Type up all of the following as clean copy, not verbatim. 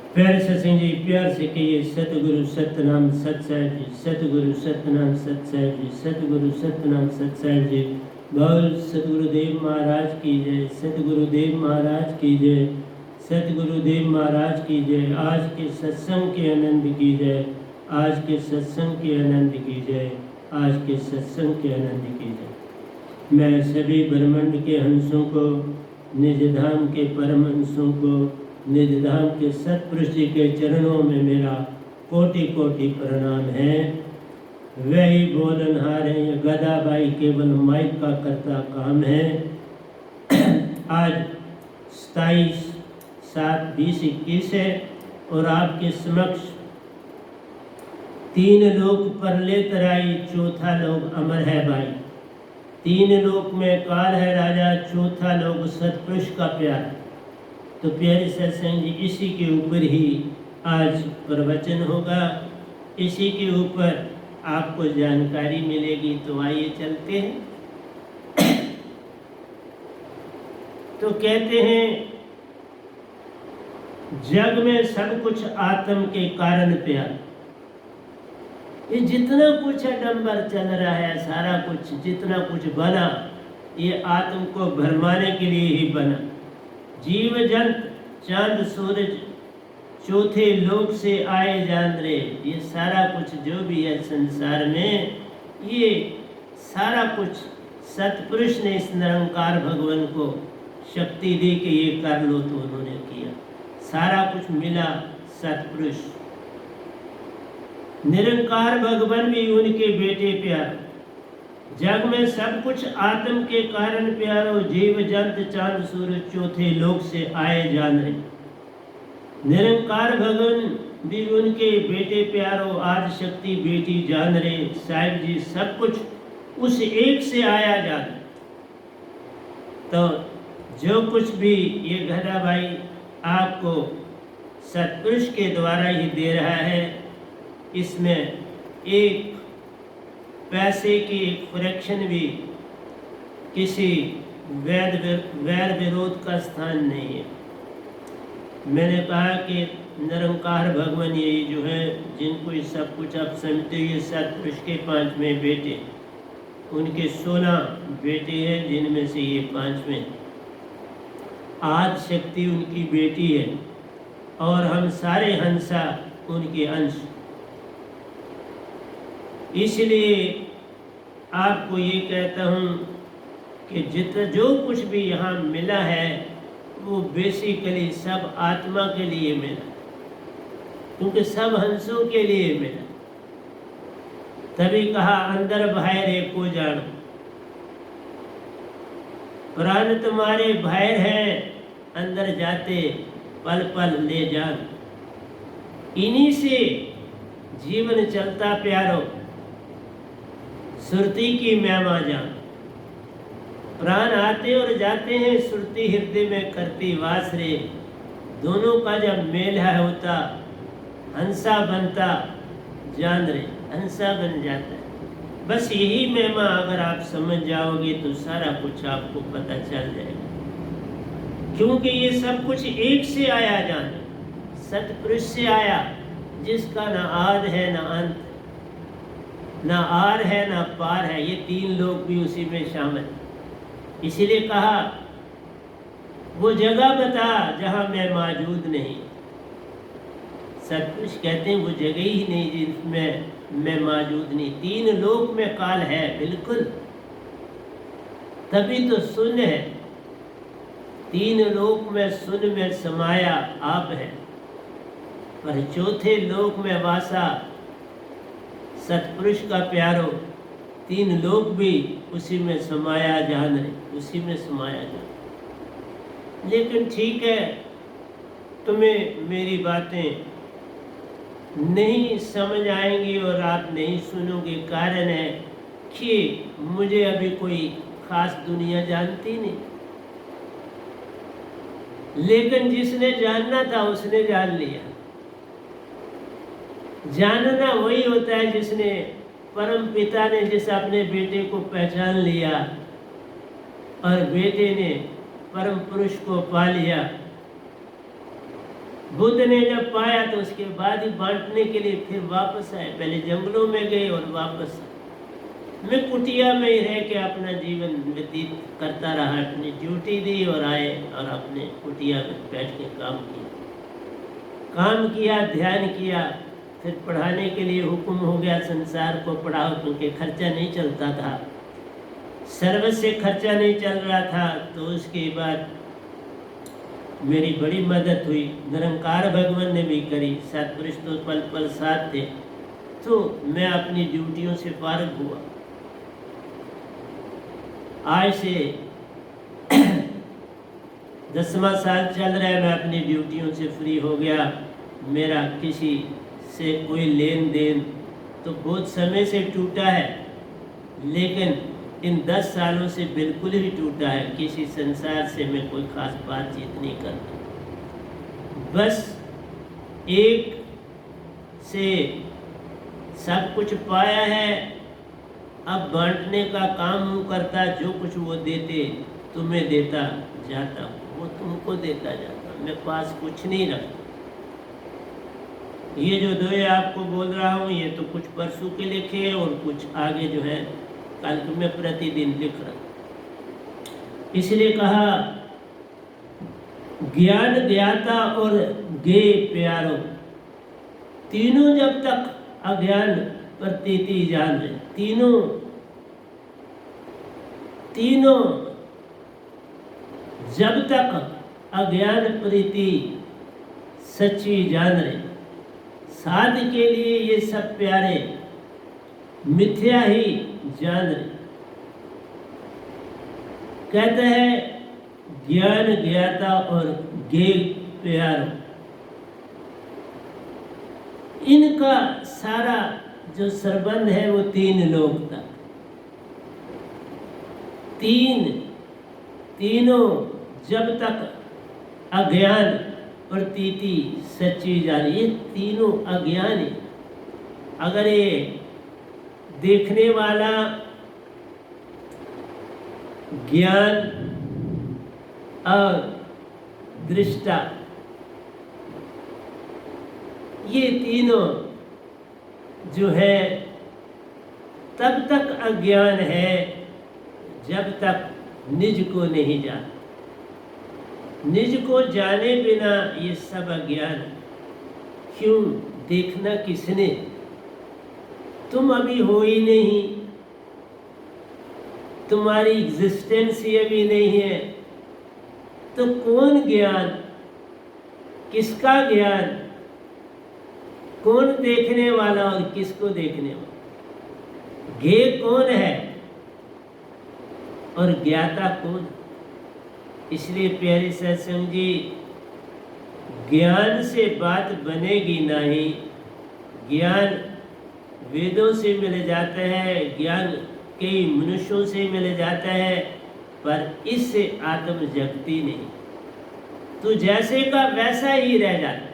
प्यारे सत्संग जी, प्यार से कहिए सतगुरु सतनाम सत साहिब जी, सतगुरु सतनाम सत साहिब जी, सतगुरु सतनाम सत साहिब जी। बोल सतगुरुदेव महाराज की जय, सतगुरुदेव महाराज की जय, सतगुरुदेव महाराज की जय। आज के सत्संग के आनंद की जय, आज के सत्संग के आनंद की जय, आज के सत्संग के आनंद की जय। मैं सभी ब्रह्मांड के हंसों को, निज धाम के परम हंसों को, निज धाम के सतपुरुष जी के चरणों में मेरा कोटि कोटि प्रणाम है। वही बोलनहार है, ये गदाबाई केवल माइक का करता काम है। आज 27/7/2021 है और आपके समक्ष तीन लोक पर ले तराई, चौथा लोक अमर है भाई। तीन लोक में काल है राजा, चौथा लोक सतपुरुष का प्यार। तो प्यारे सत्संग जी, इसी के ऊपर ही आज प्रवचन होगा, इसी के ऊपर आपको जानकारी मिलेगी। तो आइए चलते हैं। तो कहते हैं जग में सब कुछ आत्म के कारण प्यार। ये जितना कुछ अडंबर चल रहा है, सारा कुछ जितना कुछ बना, ये आत्म को भरमाने के लिए ही बना। जीव जंत चांद सूरज चौथे लोक से आए जान रे, ये सारा कुछ जो भी है संसार में, ये सारा कुछ सतपुरुष ने इस निरंकार भगवान को शक्ति दी कि ये कर लो, तो उन्होंने किया। सारा कुछ मिला सतपुरुष। निरंकार भगवान भी उनके बेटे प्यार। जग में सब कुछ आत्म के कारण प्यारो, जीव जंत चांद सूरज चौथे लोक से आए जान रहे। निरंकार भगवान भी उनके बेटे प्यारो, आदि शक्ति बेटी जान रहे। साहिब जी सब कुछ उस एक से आया जान। तो जो कुछ भी ये घड़ा भाई आपको सतपुरुष के द्वारा ही दे रहा है, इसमें एक पैसे की एक फ्रैक्शन भी किसी वैर विरोध का स्थान नहीं है। मैंने कहा कि निरंकार भगवान यही जो है, जिनको ये सब कुछ आप समझते हो, ये सतपुरुष के 5वें बेटे, उनके 16 बेटे हैं, जिनमें से ये 5वें। आदि शक्ति उनकी बेटी है और हम सारे हंसा उनके अंश। इसलिए आपको ये कहता हूँ कि जो कुछ भी यहाँ मिला है वो बेसिकली सब आत्मा के लिए मिला, क्योंकि सब हंसों के लिए मिला। तभी कहा अंदर बाहर एको जानो। प्राण तुम्हारे बाहर हैं, अंदर जाते पल पल ले जान। इन्हीं से जीवन चलता प्यारो, सुरती की महिमा जान। प्राण आते और जाते हैं, सुरती हृदय में करती वास रे। दोनों का जब मेल है होता, हंसा बनता जान रे, हंसा बन जाता है। बस यही महिमा अगर आप समझ जाओगे तो सारा कुछ आपको पता चल जाएगा। क्योंकि ये सब कुछ एक से आया जान, सतपुरुष से आया, जिसका ना आद है ना अंत, ना आर है ना पार है। ये तीन लोग भी उसी में शामिल। इसीलिए कहा वो जगह बता जहां मैं मौजूद नहीं। सतपुरुष कहते हैं वो जगह ही नहीं जिसमें मैं मौजूद नहीं। तीन लोक में काल है बिल्कुल, तभी तो शून्य है। तीन लोक में शून्य में समाया आप है, पर चौथे लोक में वासा सतपुरुष का प्यारो। तीन लोक भी उसी में समाया जान रहे, उसी में समाया जान। लेकिन ठीक है, तुम्हें मेरी बातें नहीं समझ आएंगी और आप नहीं सुनोगे। कारण है कि मुझे अभी कोई खास दुनिया जानती नहीं, लेकिन जिसने जानना था उसने जान लिया। जानना वही होता है जिसने, परम पिता ने जिस अपने बेटे को पहचान लिया और बेटे ने परम पुरुष को पा लिया, बुद्ध ने जब पाया तो उसके बाद ही बांटने के लिए फिर वापस आए। पहले जंगलों में गए और वापस आए। मैं कुटिया में ही रह के अपना जीवन व्यतीत करता रहा, अपनी ड्यूटी दी और आए और अपने कुटिया में बैठ के काम किया, ध्यान किया। फिर पढ़ाने के लिए हुक्म हो गया, संसार को पढ़ाओ, क्योंकि खर्चा नहीं चलता था, सर्विस से खर्चा नहीं चल रहा था। तो उसके बाद मेरी बड़ी मदद हुई, निरंकार भगवान ने भी करी, सतपुरुष तो पल पल साथ थे। तो मैं अपनी ड्यूटियों से फारिग हुआ। आज से 10वां साल चल रहा है, मैं अपनी ड्यूटियों से फ्री हो गया। मेरा किसी से कोई लेन देन तो बहुत समय से टूटा है, लेकिन इन 10 सालों से बिल्कुल ही टूटा है। किसी संसार से मैं कोई खास बातचीत नहीं करता। बस एक से सब कुछ पाया है, अब बांटने का काम हूँ करता। जो कुछ वो देते तुम्हें देता जाता, वो तुमको देता जाता। मैं पास कुछ नहीं रखता। ये जो दो आपको बोल रहा हूँ, ये तो कुछ परसों के लिखे और कुछ आगे जो है कल मैं प्रतिदिन लिख रहा हूँ। इसलिए कहा ज्ञान ज्ञाता और गे प्यारो, तीनों जब तक अज्ञान प्रतीति जान रहे, तीनों जब तक अज्ञान प्रीति सच्ची जान रहे, साध के लिए ये सब प्यारे मिथ्या ही जान रहे। कहते हैं ज्ञान ज्ञाता और गे प्यारो, इनका सारा जो संबंध है वो 3 लोक तक। तीनों जब तक अज्ञान प्रतीति सच्ची जानी, ये तीनों अज्ञान है। अगर ये देखने वाला ज्ञान और दृष्टा, ये तीनों जो है तब तक अज्ञान है जब तक निज को नहीं जाना। निज को जाने बिना ये सब अज्ञान। क्यों देखना किसने? तुम अभी हो ही नहीं, तुम्हारी एग्जिस्टेंस ही अभी नहीं है, तो कौन ज्ञान, किसका ज्ञान, कौन देखने वाला और किसको देखने वाला? गे कौन है और ज्ञाता कौन? इसलिए प्यारे सत्संग जी, ज्ञान से बात बनेगी नहीं। ज्ञान वेदों से मिल जाता है, ज्ञान कई मनुष्यों से मिल जाता है, पर इससे आत्म जगती नहीं। तो जैसे का वैसा ही रह जाता,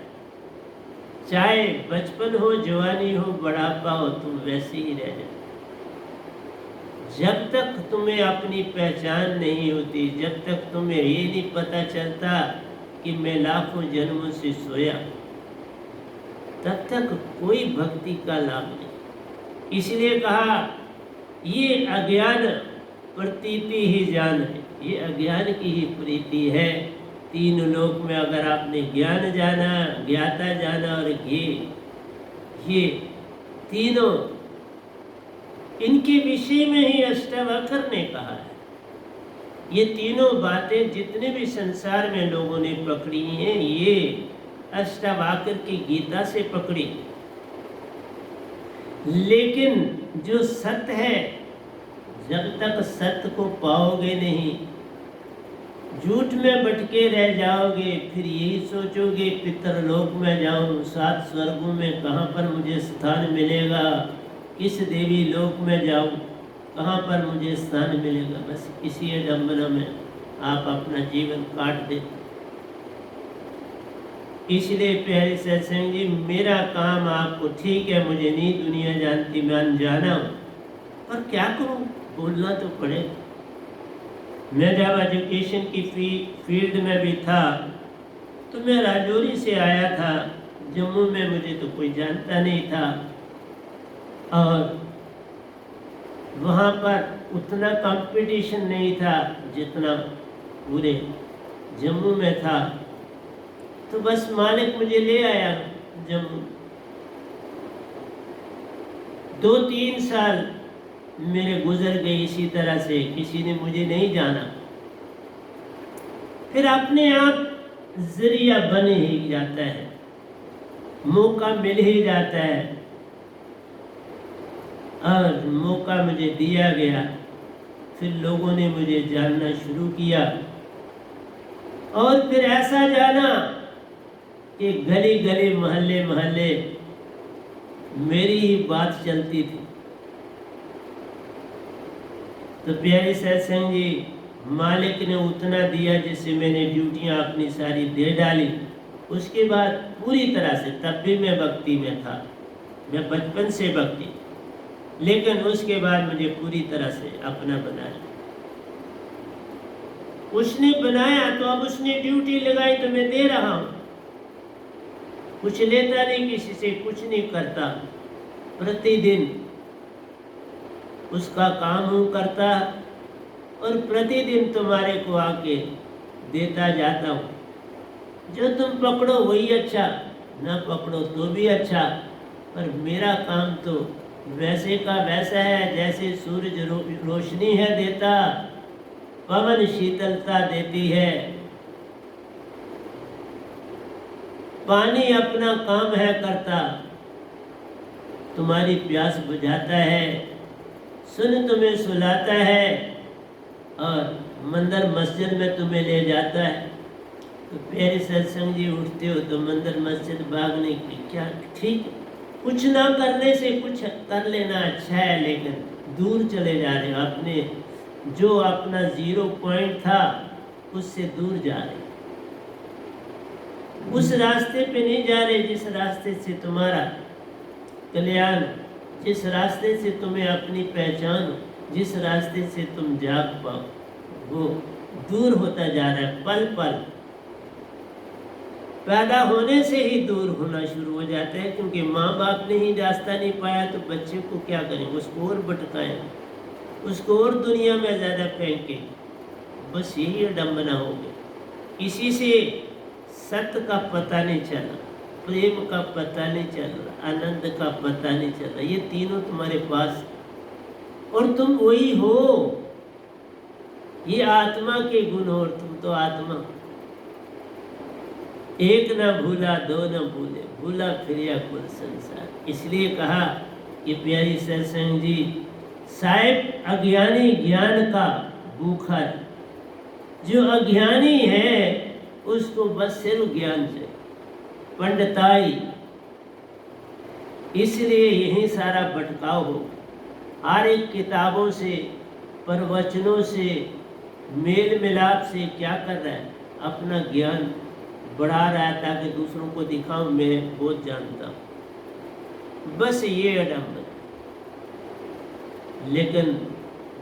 चाहे बचपन हो, जवानी हो, बुढ़ापा हो, तुम वैसे ही रह जाते। जब तक तुम्हें अपनी पहचान नहीं होती, जब तक तुम्हें ये नहीं पता चलता कि मैं लाखों जन्मों से सोया, तब तक कोई भक्ति का लाभ नहीं। इसलिए कहा ये अज्ञान प्रतीति ही जान है, ये अज्ञान की ही प्रीति है। 3 लोक में अगर आपने ज्ञान जाना, ज्ञाता जाना और ये तीनों, इनके विषय में ही अष्टावक्र ने कहा है। ये तीनों बातें जितने भी संसार में लोगों ने पकड़ी हैं, ये अष्टावक्र की गीता से पकड़ी। लेकिन जो सत्य है, जब तक सत्य को पाओगे नहीं, झूठ में भटके रह जाओगे। फिर यही सोचोगे पितरलोक में जाऊं, 7 स्वर्गों में कहाँ पर मुझे स्थान मिलेगा, किस देवी लोक में जाऊं, कहाँ पर मुझे स्थान मिलेगा। बस इसी अडम्बना में आप अपना जीवन काट देते। इसलिए प्यारे सत्संग जी, मेरा काम आपको, ठीक है मुझे नहीं दुनिया जानती, मैं अनजाना हूँ, पर क्या करूँ, बोलना तो पड़ेगा। मैं जब एजुकेशन की फील्ड में भी था तो मैं राजौरी से आया था। जम्मू में मुझे तो कोई जानता नहीं था और वहाँ पर उतना कंपटीशन नहीं था जितना पूरे जम्मू में था। तो बस मालिक मुझे ले आया जम्मू। 2-3 साल मेरे गुजर गए इसी तरह से, किसी ने मुझे नहीं जाना। फिर अपने आप जरिया बन ही जाता है, मौका मिल ही जाता है और मौका मुझे दिया गया। फिर लोगों ने मुझे जानना शुरू किया और फिर ऐसा जाना कि गली गली मोहल्ले मोहल्ले मेरी ही बात चलती थी। तो प्यारे सत्संग जी, मालिक ने उतना दिया जिससे मैंने ड्यूटियां अपनी सारी दे डाली। उसके बाद पूरी तरह से, तब भी मैं भक्ति में था, मैं बचपन से भक्ति, लेकिन उसके बाद मुझे पूरी तरह से अपना बनाया। उसने बनाया तो अब उसने ड्यूटी लगाई तो मैं दे रहा हूँ। कुछ लेता नहीं किसी से, कुछ नहीं करता, प्रतिदिन उसका काम हूँ करता और प्रतिदिन तुम्हारे को आके देता जाता हूँ। जो तुम पकड़ो वही अच्छा, ना पकड़ो तो भी अच्छा, पर मेरा काम तो वैसे का वैसा है जैसे सूरज रोशनी है देता, पवन शीतलता देती है, पानी अपना काम है करता, तुम्हारी प्यास बुझाता है, सुन तुम्हें सुलाता है और मंदिर मस्जिद में तुम्हें ले जाता है। तो प्यारे सत्संग जी, उठते हो तो मंदिर मस्जिद भागने की क्या ठीक, कुछ ना करने से कुछ कर लेना अच्छा है, लेकिन दूर चले जा रहे हो, अपने जो अपना 0 पॉइंट था उससे दूर जा रहे, उस रास्ते पे नहीं जा रहे जिस रास्ते से तुम्हारा कल्याण, जिस रास्ते से तुम्हें अपनी पहचान, जिस रास्ते से तुम जाग पाओ, वो दूर होता जा रहा है। पल पल पैदा होने से ही दूर होना शुरू हो जाते हैं, क्योंकि माँ बाप ने ही रास्ता नहीं पाया तो बच्चे को क्या करें, उसको और भटकाएं, उसको और दुनिया में ज़्यादा फेंकें। बस यही अडम्बना हो गई। इसी से सत्य का पता नहीं चला, प्रेम का पता नहीं चल रहा, आनंद का पता नहीं चल रहा। ये तीनों तुम्हारे पास और तुम वही हो। ये आत्मा के गुण हो और तुम तो आत्मा। एक न भूला दो न भूले, भूला फिर कुल संसार। इसलिए कहा कि प्यारी सत्संग जी, साहिब अज्ञानी ज्ञान का भूखा है। जो अज्ञानी है उसको बस सिर्फ ज्ञान से पंडिताई, इसलिए यही सारा भटकाव हो। हर एक किताबों से, प्रवचनों से, मेल मिलाप से क्या कर रहा है, अपना ज्ञान बढ़ा रहा है ताकि दूसरों को दिखाऊं मैं बहुत जानता हूँ। बस ये अडम्बन। लेकिन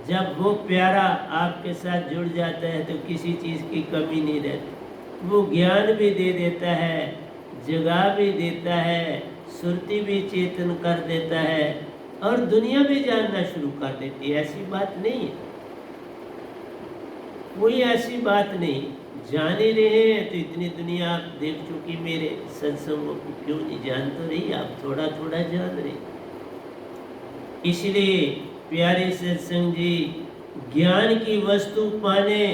जब वो प्यारा आपके साथ जुड़ जाता है तो किसी चीज़ की कमी नहीं रहती। वो ज्ञान भी दे देता है, जगा भी देता है, सुरती भी चेतन कर देता है और दुनिया भी जानना शुरू कर देती है। ऐसी बात नहीं है, कोई ऐसी बात नहीं। जान ही रहे हैं तो इतनी दुनिया आप देख चुकी, मेरे सत्संगों को क्यों नहीं जान तो रही, आप थोड़ा थोड़ा जान रहे। इसलिए प्यारे सत्संग जी, ज्ञान की वस्तु पाने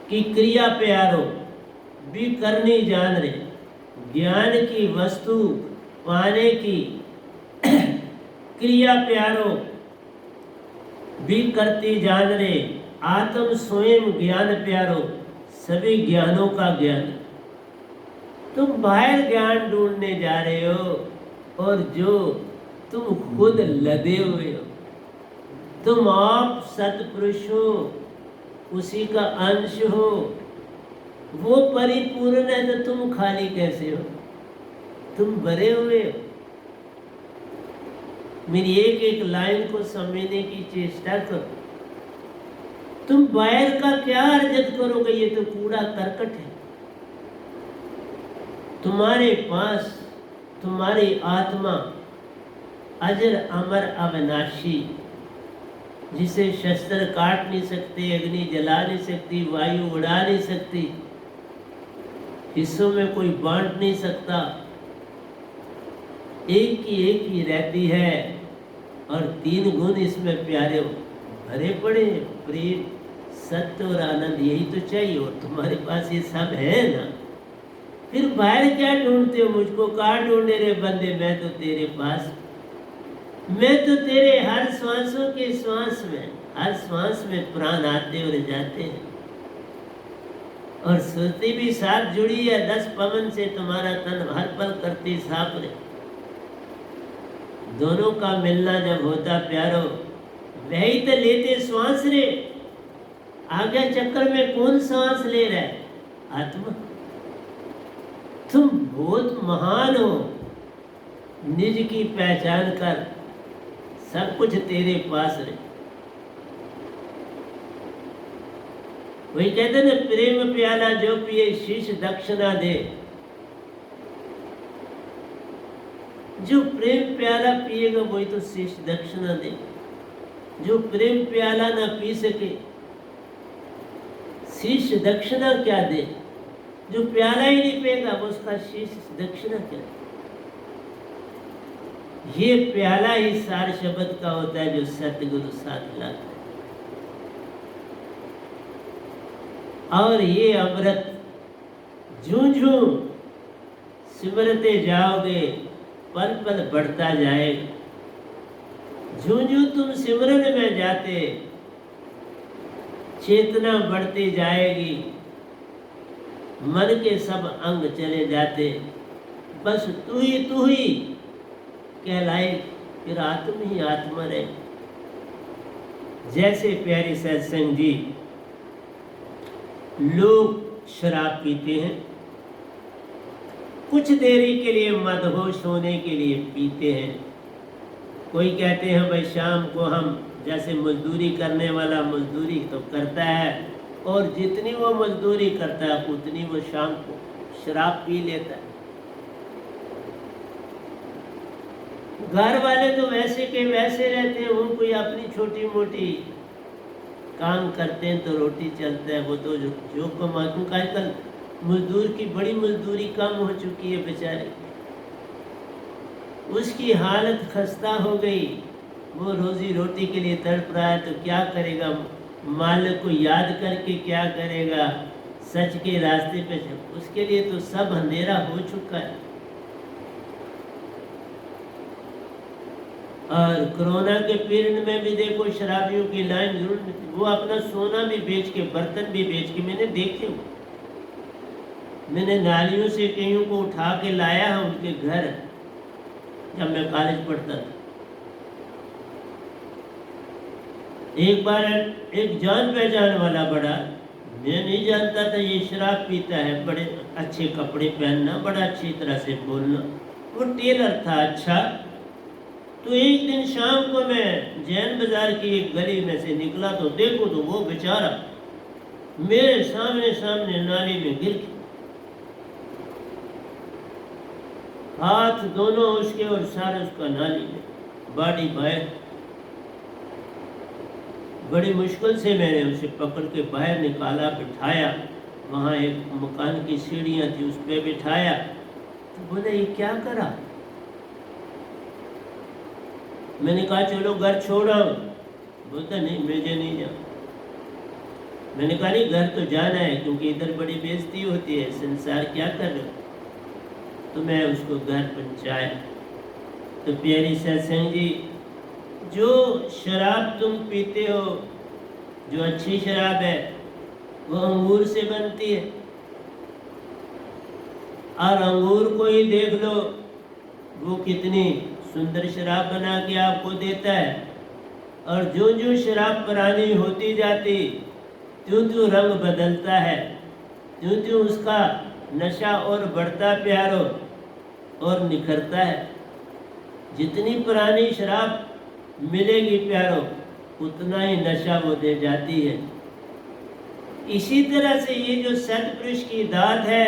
की क्रिया प्यारो भी करनी जान रहे। ज्ञान की वस्तु पाने की क्रिया प्यारो भी करती जान रहे। आत्म स्वयं ज्ञान प्यारो, सभी ज्ञानों का ज्ञान। तुम बाहर ज्ञान ढूंढने जा रहे हो और जो तुम खुद लदे हुए हो, तुम आप सतपुरुष हो, उसी का अंश हो, वो परिपूर्ण है तो तुम खाली कैसे हो, तुम भरे हुए हो। मेरी एक एक लाइन को समझने की चेष्टा करो। तुम बाहर का क्या अर्जित करोगे, ये तो कूड़ा करकट है। तुम्हारे पास तुम्हारी आत्मा अजर अमर अविनाशी, जिसे शस्त्र काट नहीं सकते, अग्नि जला नहीं सकती, वायु उड़ा नहीं सकती, हिस्सों में कोई बांट नहीं सकता, एक ही रहती है। और 3 गुण इसमें प्यारे भरे पड़े, प्रेम, सत्य और आनंद, यही तो चाहिए। और तुम्हारे पास ये सब है ना, फिर बाहर क्या ढूंढते हो? मुझको कहाँ ढूंढे रे बंदे, मैं तो तेरे पास, मैं तो तेरे हर श्वासों के श्वास में, हर श्वास में प्राण आते और जाते हैं। और सुरती भी साथ जुड़ी है 10 पवन से, तुम्हारा तन हर पल करती साफ रे। दोनों का मिलना जब होता प्यारो, वही तो लेते श्वास रे। आगे चक्कर में कौन सांस ले रहा है? आत्मा। तुम बहुत महान हो, निज की पहचान कर, सब कुछ तेरे पास रहे। वही कहते ना, प्रेम प्याला जो पिए शीश दक्षिणा दे। जो प्रेम प्याला पिएगा वही तो शीश दक्षिणा दे। जो प्रेम प्याला ना पी सके, शीश दक्षिणा क्या दे? जो प्याला ही नहीं पिएगा वो उसका शीश दक्षिणा क्या? ये प्याला ही सार शब्द का होता है, जो सतगुरु साथ लाता है। और ये अमृत जूं जूं सिमरते जाओगे, पल पल बढ़ता जाएगा। जूं जूं तुम सिमरन में जाते, चेतना बढ़ती जाएगी, मन के सब अंग चले जाते, बस तू ही कहलाए, फिर आत्म ही आत्मा रहे। जैसे प्यारे सत्संग जी, लोग शराब पीते हैं, कुछ देरी के लिए मदहोश होने के लिए पीते हैं। कोई कहते हैं भाई शाम को हम, जैसे मजदूरी करने वाला मजदूरी तो करता है, और जितनी वो मजदूरी करता है उतनी वो शाम को शराब पी लेता है। घर वाले तो वैसे के वैसे रहते हैं, वो कोई अपनी छोटी मोटी काम करते हैं तो रोटी चलता है। वो तो जो कमाते हैं, आजकल मजदूर की बड़ी मजदूरी कम हो चुकी है बेचारे, उसकी हालत खस्ता हो गई, वो रोजी रोटी के लिए तड़प रहा है, तो क्या करेगा? मालिक को याद करके क्या करेगा? सच के रास्ते पे उसके लिए तो सब अंधेरा हो चुका है। और कोरोना के पीरियड में भी देखो शराबियों की लाइन जरूर थी। वो अपना सोना भी बेच के, बर्तन भी बेच के, मैंने देखे, मैंने नालियों से कईयों को उठा के लाया है उनके घर, जब मैं कॉलेज पढ़ता था। एक बार एक जान पहचान वाला बड़ा, मैं नहीं जानता था ये शराब पीता है, बड़े अच्छे कपड़े पहनना, बड़ा अच्छी तरह से बोलना, वो टेलर था अच्छा। तो एक दिन शाम को मैं जैन बाजार की एक गली में से निकला, तो देखो तो वो बेचारा मेरे सामने नाली में गिर गया, हाथ दोनों उसके और सारे उसका नाली में, बॉडी बाहर। बड़ी मुश्किल से मैंने उसे पकड़ के बाहर निकाला, बिठाया, वहाँ एक मकान की सीढ़ियाँ थी उस पर बिठाया। तो बोले ये क्या करा? मैंने कहा चलो घर छोड़ आओ। बोलता नहीं, मुझे नहीं जाना। मैंने कहा नहीं, घर तो जाना है, क्योंकि इधर बड़ी बेइज्जती होती है, संसार क्या कर रहे हो? तो मैं उसको घर पहुँचाया। तो प्यारी सत्संग जी, जो शराब तुम पीते हो, जो अच्छी शराब है, वो अंगूर से बनती है। और अंगूर को ही देख लो, वो कितनी सुंदर शराब बना के आपको देता है। और जो जो शराब पुरानी होती जाती, त्यों त्यों रंग बदलता है, त्यों त्यों उसका नशा और बढ़ता प्यारो और निखरता है। जितनी पुरानी शराब मिलेगी प्यारो, उतना ही नशा वो दे जाती है। इसी तरह से ये जो सत्पुरुष की दात है,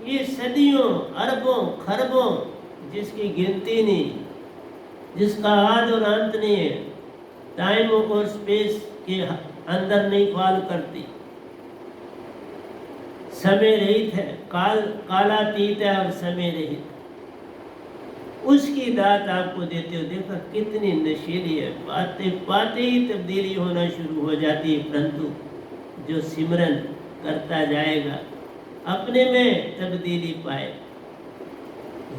ये सदियों अरबों खरबों, जिसकी गिनती नहीं, जिसका आद और अंत नहीं है, टाइम और स्पेस के अंदर नहीं फॉल करती, समय रहित है, कालातीत है और समय रहित, उसकी दात आपको देते हो। देखो कितनी नशीली है, पाते पाते ही तब्दीली होना शुरू हो जाती है। परंतु जो सिमरन करता जाएगा अपने में तब्दीली पाए।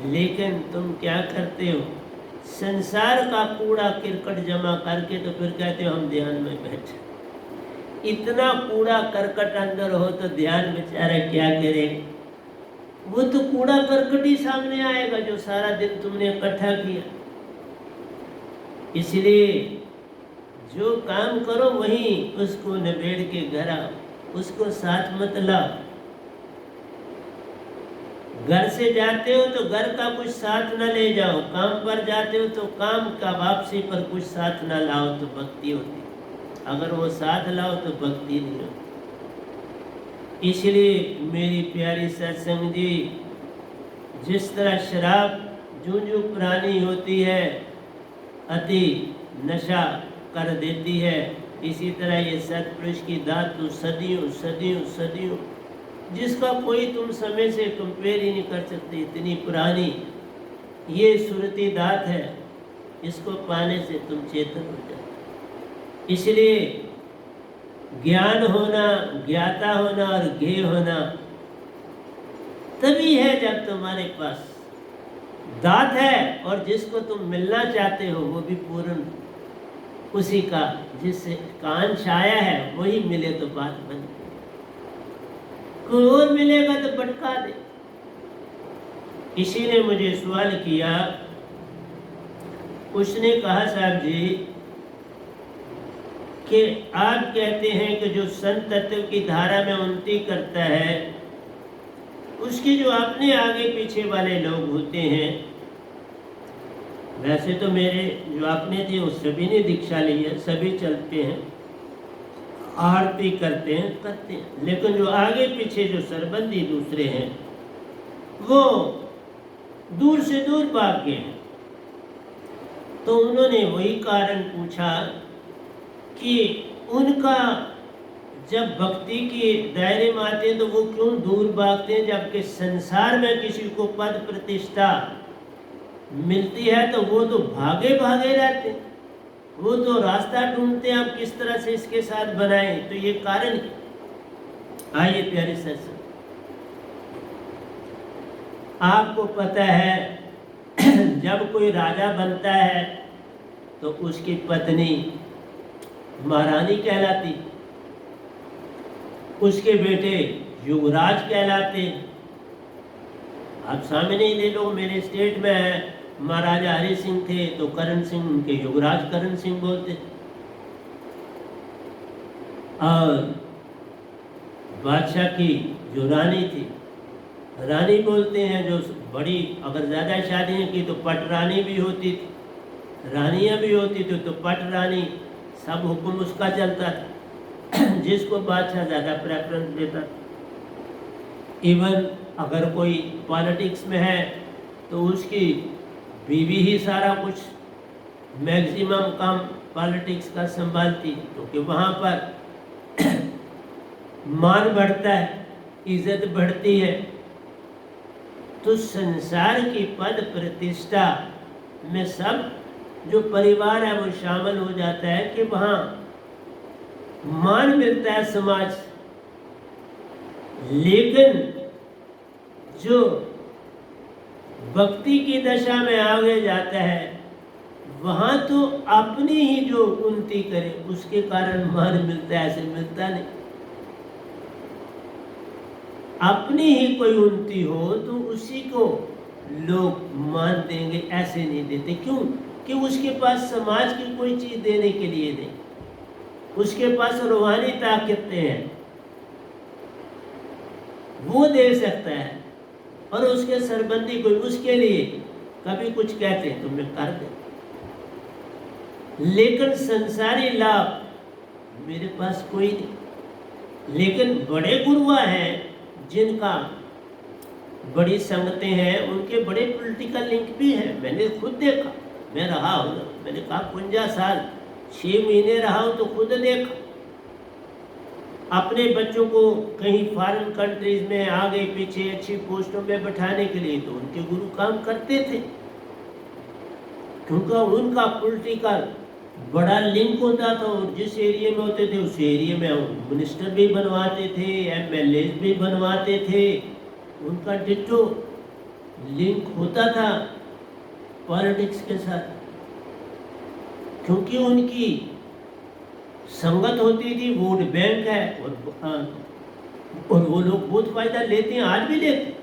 लेकिन तुम क्या करते हो, संसार का कूड़ा किरकट जमा करके तो फिर कहते हो हम ध्यान में बैठे। इतना कूड़ा करकट अंदर हो तो ध्यान बेचारा क्या करेगा? वो तो कूड़ा करकट ही सामने आएगा जो सारा दिन तुमने इकट्ठा किया। इसलिए जो काम करो वहीं उसको निबेड़ के घर आओ, उसको साथ मत लाओ। घर से जाते हो तो घर का कुछ साथ न ले जाओ, काम पर जाते हो तो काम का वापसी पर कुछ साथ न लाओ तो भक्ति होती। अगर वो साथ लाओ तो भक्ति नहीं होती। इसलिए मेरी प्यारी सत्संग जी, जिस तरह शराब जूं पुरानी होती है, अति नशा कर देती है, इसी तरह ये सत्पुरुष की दात तो सदियों सदियों सदियों, जिसका कोई तुम समय से कंपेयर ही नहीं कर सकते, इतनी पुरानी ये सुरती दात है। इसको पाने से तुम चेतन हो जाते। इसलिए ज्ञान होना, ज्ञाता होना और ज्ञेय होना तभी है जब तुम्हारे पास दात है, और जिसको तुम मिलना चाहते हो वो भी पूर्ण उसी का, जिससे कांश आया है वही मिले तो बात बन। कोई और मिलेगा तो भटका दे। किसी ने मुझे सवाल किया, उसने कहा साहब जी कि आप कहते हैं कि जो संत तत्व की धारा में उन्नति करता है उसके जो अपने आगे पीछे वाले लोग होते हैं, वैसे तो मेरे जो अपने थे उस सभी ने दीक्षा ली है, सभी चलते हैं, आरती करते हैं, लेकिन जो आगे पीछे जो सरबंदी दूसरे हैं वो दूर से दूर भाग गए हैं। तो उन्होंने वही कारण पूछा कि उनका जब भक्ति के दायरे में आते हैं तो वो क्यों दूर भागते हैं, जबकि संसार में किसी को पद प्रतिष्ठा मिलती है तो वो तो भागे भागे रहते हैं, वो तो रास्ता ढूंढते हैं आप किस तरह से इसके साथ बनाएं। तो ये कारण आइए प्यारे सत्संग, आपको पता है जब कोई राजा बनता है तो उसकी पत्नी महारानी कहलाती, उसके बेटे युवराज कहलाते। आप सामने ही ले लो, मेरे स्टेट में है, महाराजा हरि सिंह थे तो करण सिंह के युवराज करण सिंह बोलते। और बादशाह की जो रानी थी रानी बोलते हैं, जो बड़ी अगर ज़्यादा शादियाँ की तो पट रानी भी होती थी, रानियाँ भी होती थी तो पट रानी, सब हुक्म उसका चलता था जिसको बादशाह ज़्यादा प्रेफरेंस देता था। इवन अगर कोई पॉलिटिक्स में है तो उसकी बीवी ही सारा कुछ मैक्सिमम काम पॉलिटिक्स का संभालती, क्योंकि वहाँ पर मान बढ़ता है, इज्जत बढ़ती है। तो संसार की पद प्रतिष्ठा में सब जो परिवार है वो शामिल हो जाता है कि वहाँ मान मिलता है समाज। लेकिन जो भक्ति की दशा में आगे जाता है वहाँ तो अपनी ही जो उन्नति करे उसके कारण मान मिलता है, ऐसे मिलता नहीं। अपनी ही कोई उन्नति हो तो उसी को लोग मान देंगे, ऐसे नहीं देते। क्यों? कि उसके पास समाज की कोई चीज़ देने के लिए नहीं, उसके पास रूहानी ताकतें हैं, वो दे सकता है। और उसके सरबंदी कोई उसके लिए कभी कुछ कहते हैं तो मैं कर दे। लेकिन संसारी लाभ मेरे पास कोई नहीं। लेकिन बड़े गुरुआ हैं जिनका बड़ी संगतें हैं, उनके बड़े पॉलिटिकल लिंक भी हैं। मैंने खुद देखा, मैं रहा हूँ ना, मैंने कहा 51 साल 6 महीने रहा हूँ तो खुद देखा। अपने बच्चों को कहीं फॉरेन कंट्रीज में आगे पीछे अच्छी पोस्टों में बैठाने के लिए तो उनके गुरु काम करते थे, क्योंकि उनका पॉलिटिकल बड़ा लिंक होता था और जिस एरिया में होते थे उस एरिया में मिनिस्टर भी बनवाते थे, एमएलए भी बनवाते थे। उनका डिट्टो लिंक होता था पॉलिटिक्स के साथ, क्योंकि उनकी संगत होती थी, वोट बैंक है और वो लोग बहुत फायदा लेते हैं, आज भी लेते हैं।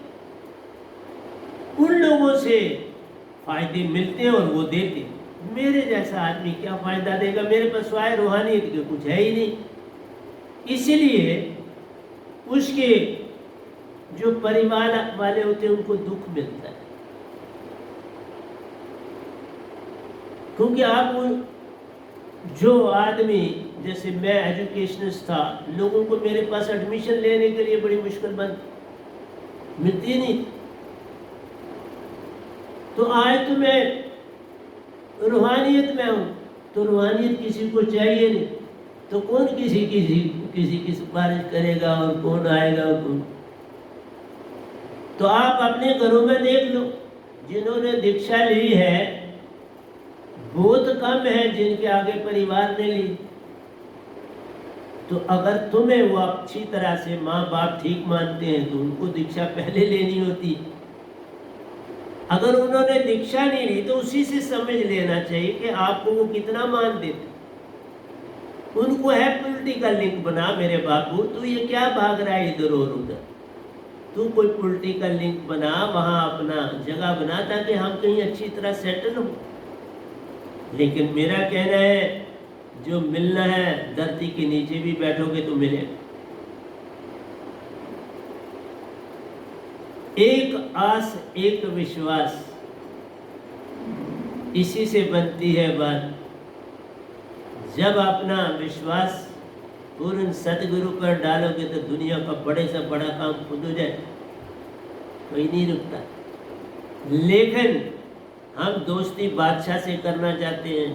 उन लोगों से फायदे मिलते हैं और वो देते हैं। मेरे जैसा आदमी क्या फायदा देगा? मेरे पास स्वाय रूहानियत के कुछ है ही नहीं। इसीलिए उसके जो परिवार वाले होते हैं उनको दुख मिलता है, क्योंकि आप जो आदमी, जैसे मैं एजुकेशनिस्ट था, लोगों को मेरे पास एडमिशन लेने के लिए बड़ी मुश्किल मिलती नहीं। तो आज तो मैं रूहानियत में हूँ, तो रूहानियत किसी को चाहिए नहीं, तो कौन किसी की सिफारिश करेगा और कौन आएगा और कौन? तो आप अपने घरों में देख लो, जिन्होंने दीक्षा ली है बहुत कम है, जिनके आगे परिवार ने ली। तो अगर तुम्हें वो अच्छी तरह से माँ बाप ठीक मानते हैं तो उनको दीक्षा पहले लेनी होती। अगर उन्होंने दीक्षा नहीं ली तो उसी से समझ लेना चाहिए कि आपको वो कितना मान देते। उनको है पॉलिटिकल लिंक बना, मेरे बापू तू ये क्या भाग रहा है इधर और उधर, तू कोई पॉलिटिकल लिंक बना, वहाँ अपना जगह बना ताकि हम कहीं अच्छी तरह सेटल हो। लेकिन मेरा कहना है जो मिलना है धरती के नीचे भी बैठोगे तो मिले। एक आस एक विश्वास, इसी से बनती है बात। जब अपना विश्वास पूर्ण सतगुरु पर डालोगे तो दुनिया का बड़े से बड़ा काम खुद हो जाए, कोई नहीं रुकता। लेकिन हम दोस्ती बादशाह से करना चाहते हैं,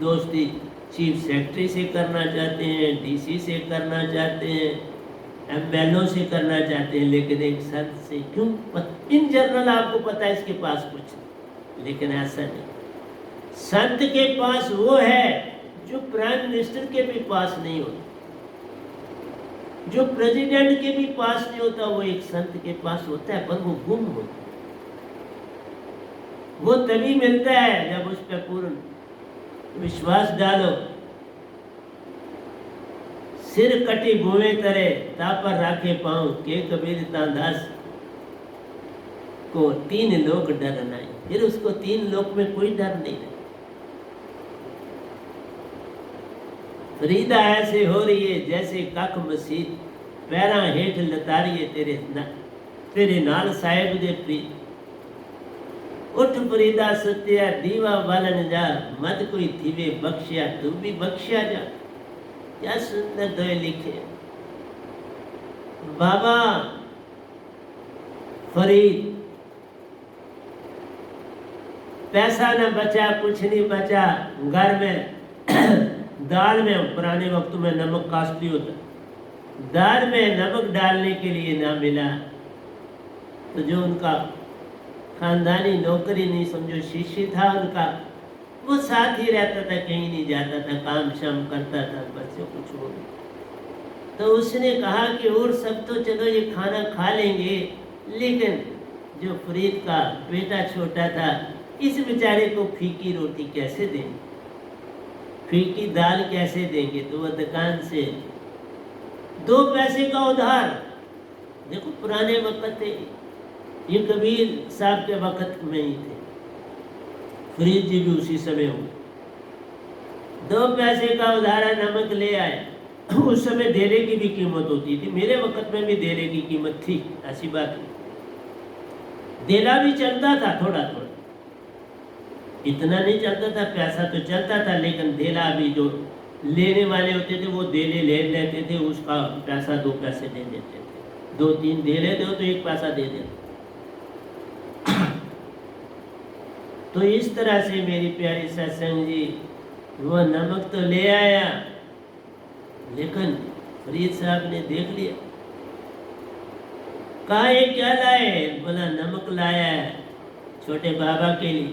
दोस्ती चीफ सेक्रेटरी से करना चाहते हैं, डीसी से करना चाहते हैं, एमएलओ से करना चाहते हैं, लेकिन एक संत से क्यों? इन जनरल आपको पता है इसके पास कुछ, लेकिन ऐसा नहीं। संत के पास वो है जो प्राइम मिनिस्टर के भी पास नहीं होता, जो प्रेसिडेंट के भी पास नहीं होता, वो एक संत के पास होता है, पर वो गुम होता है। वो तभी मिलता है जब उस पर पूर्ण विश्वास डालो। सिर कटी भूवे तरे तापर राखे पाऊं के कबीर तांदास को 3 लोग डर नहीं। फिर उसको 3 लोग में कोई डर नहीं है। फरीदा ऐसे हो रही है जैसे कख मसीह, पैरा हेठ लतारिए तेरे नाल साहेब दे प्रीत। उठ फरीदा सत्या दीवा बालन जा, मत कोई थीवे बख्शिया तू भी बख्शिया जा। क्या सुंदर दोहे लिखे बाबा फरीद। पैसा न बचा, कुछ नहीं बचा घर में। दाल में पुराने वक्तों में नमक कॉस्टली होता, दाल में नमक डालने के लिए ना मिला तो जो उनका खानदानी नौकरी नहीं समझो शिष्य था उनका, वो साथ ही रहता था, कहीं नहीं जाता था, काम शाम करता था, बच्चों को छोड़। तो उसने कहा कि और सब तो चलो ये खाना खा लेंगे, लेकिन जो फरीद का बेटा छोटा था, इस बेचारे को फीकी रोटी कैसे देंगे, फीकी दाल कैसे देंगे? तो वह दुकान से 2 पैसे का उधार। देखो पुराने वक्त थे, ये कबीर साहब के वक्त में ही थे, फरीद जी भी उसी समय हुए। 2 पैसे का उधारा नमक ले आए। उस समय देले की भी कीमत होती थी, मेरे वक्त में भी देले की कीमत थी, ऐसी बात नहीं। देला भी चलता था थोड़ा थोड़ा, इतना नहीं चलता था, पैसा तो चलता था, लेकिन देला भी जो लेने वाले होते थे वो देले ले लेते थे, उसका पैसा 2 पैसे दे देते थे। 2-3 देले दो तो 1 पैसा दे देते। तो इस तरह से मेरी प्यारी सत्संग जी, वो नमक तो ले आया, लेकिन फरीद साहब ने देख लिया। कहा ये क्या लाए? बोला नमक लाया है छोटे बाबा के लिए।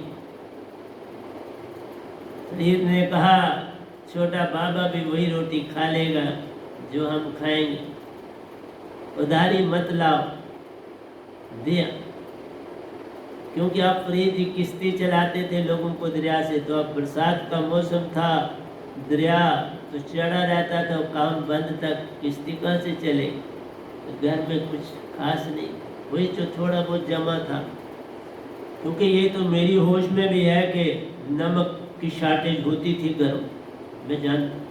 फरीद ने कहा छोटा बाबा भी वही रोटी खा लेगा जो हम खाएंगे, उधारी मत लाओ। दिया, क्योंकि आप फरीद ही किश्ती चलाते थे लोगों को दरिया से, तो अब बरसात का मौसम था, दरिया तो चढ़ा रहता था, काम बंद तक किश्ती कहाँ से चले? तो घर में कुछ खास नहीं, वही जो थोड़ा बहुत जमा था। क्योंकि ये तो मेरी होश में भी है कि नमक की शॉर्टेज होती थी घरों में, जानता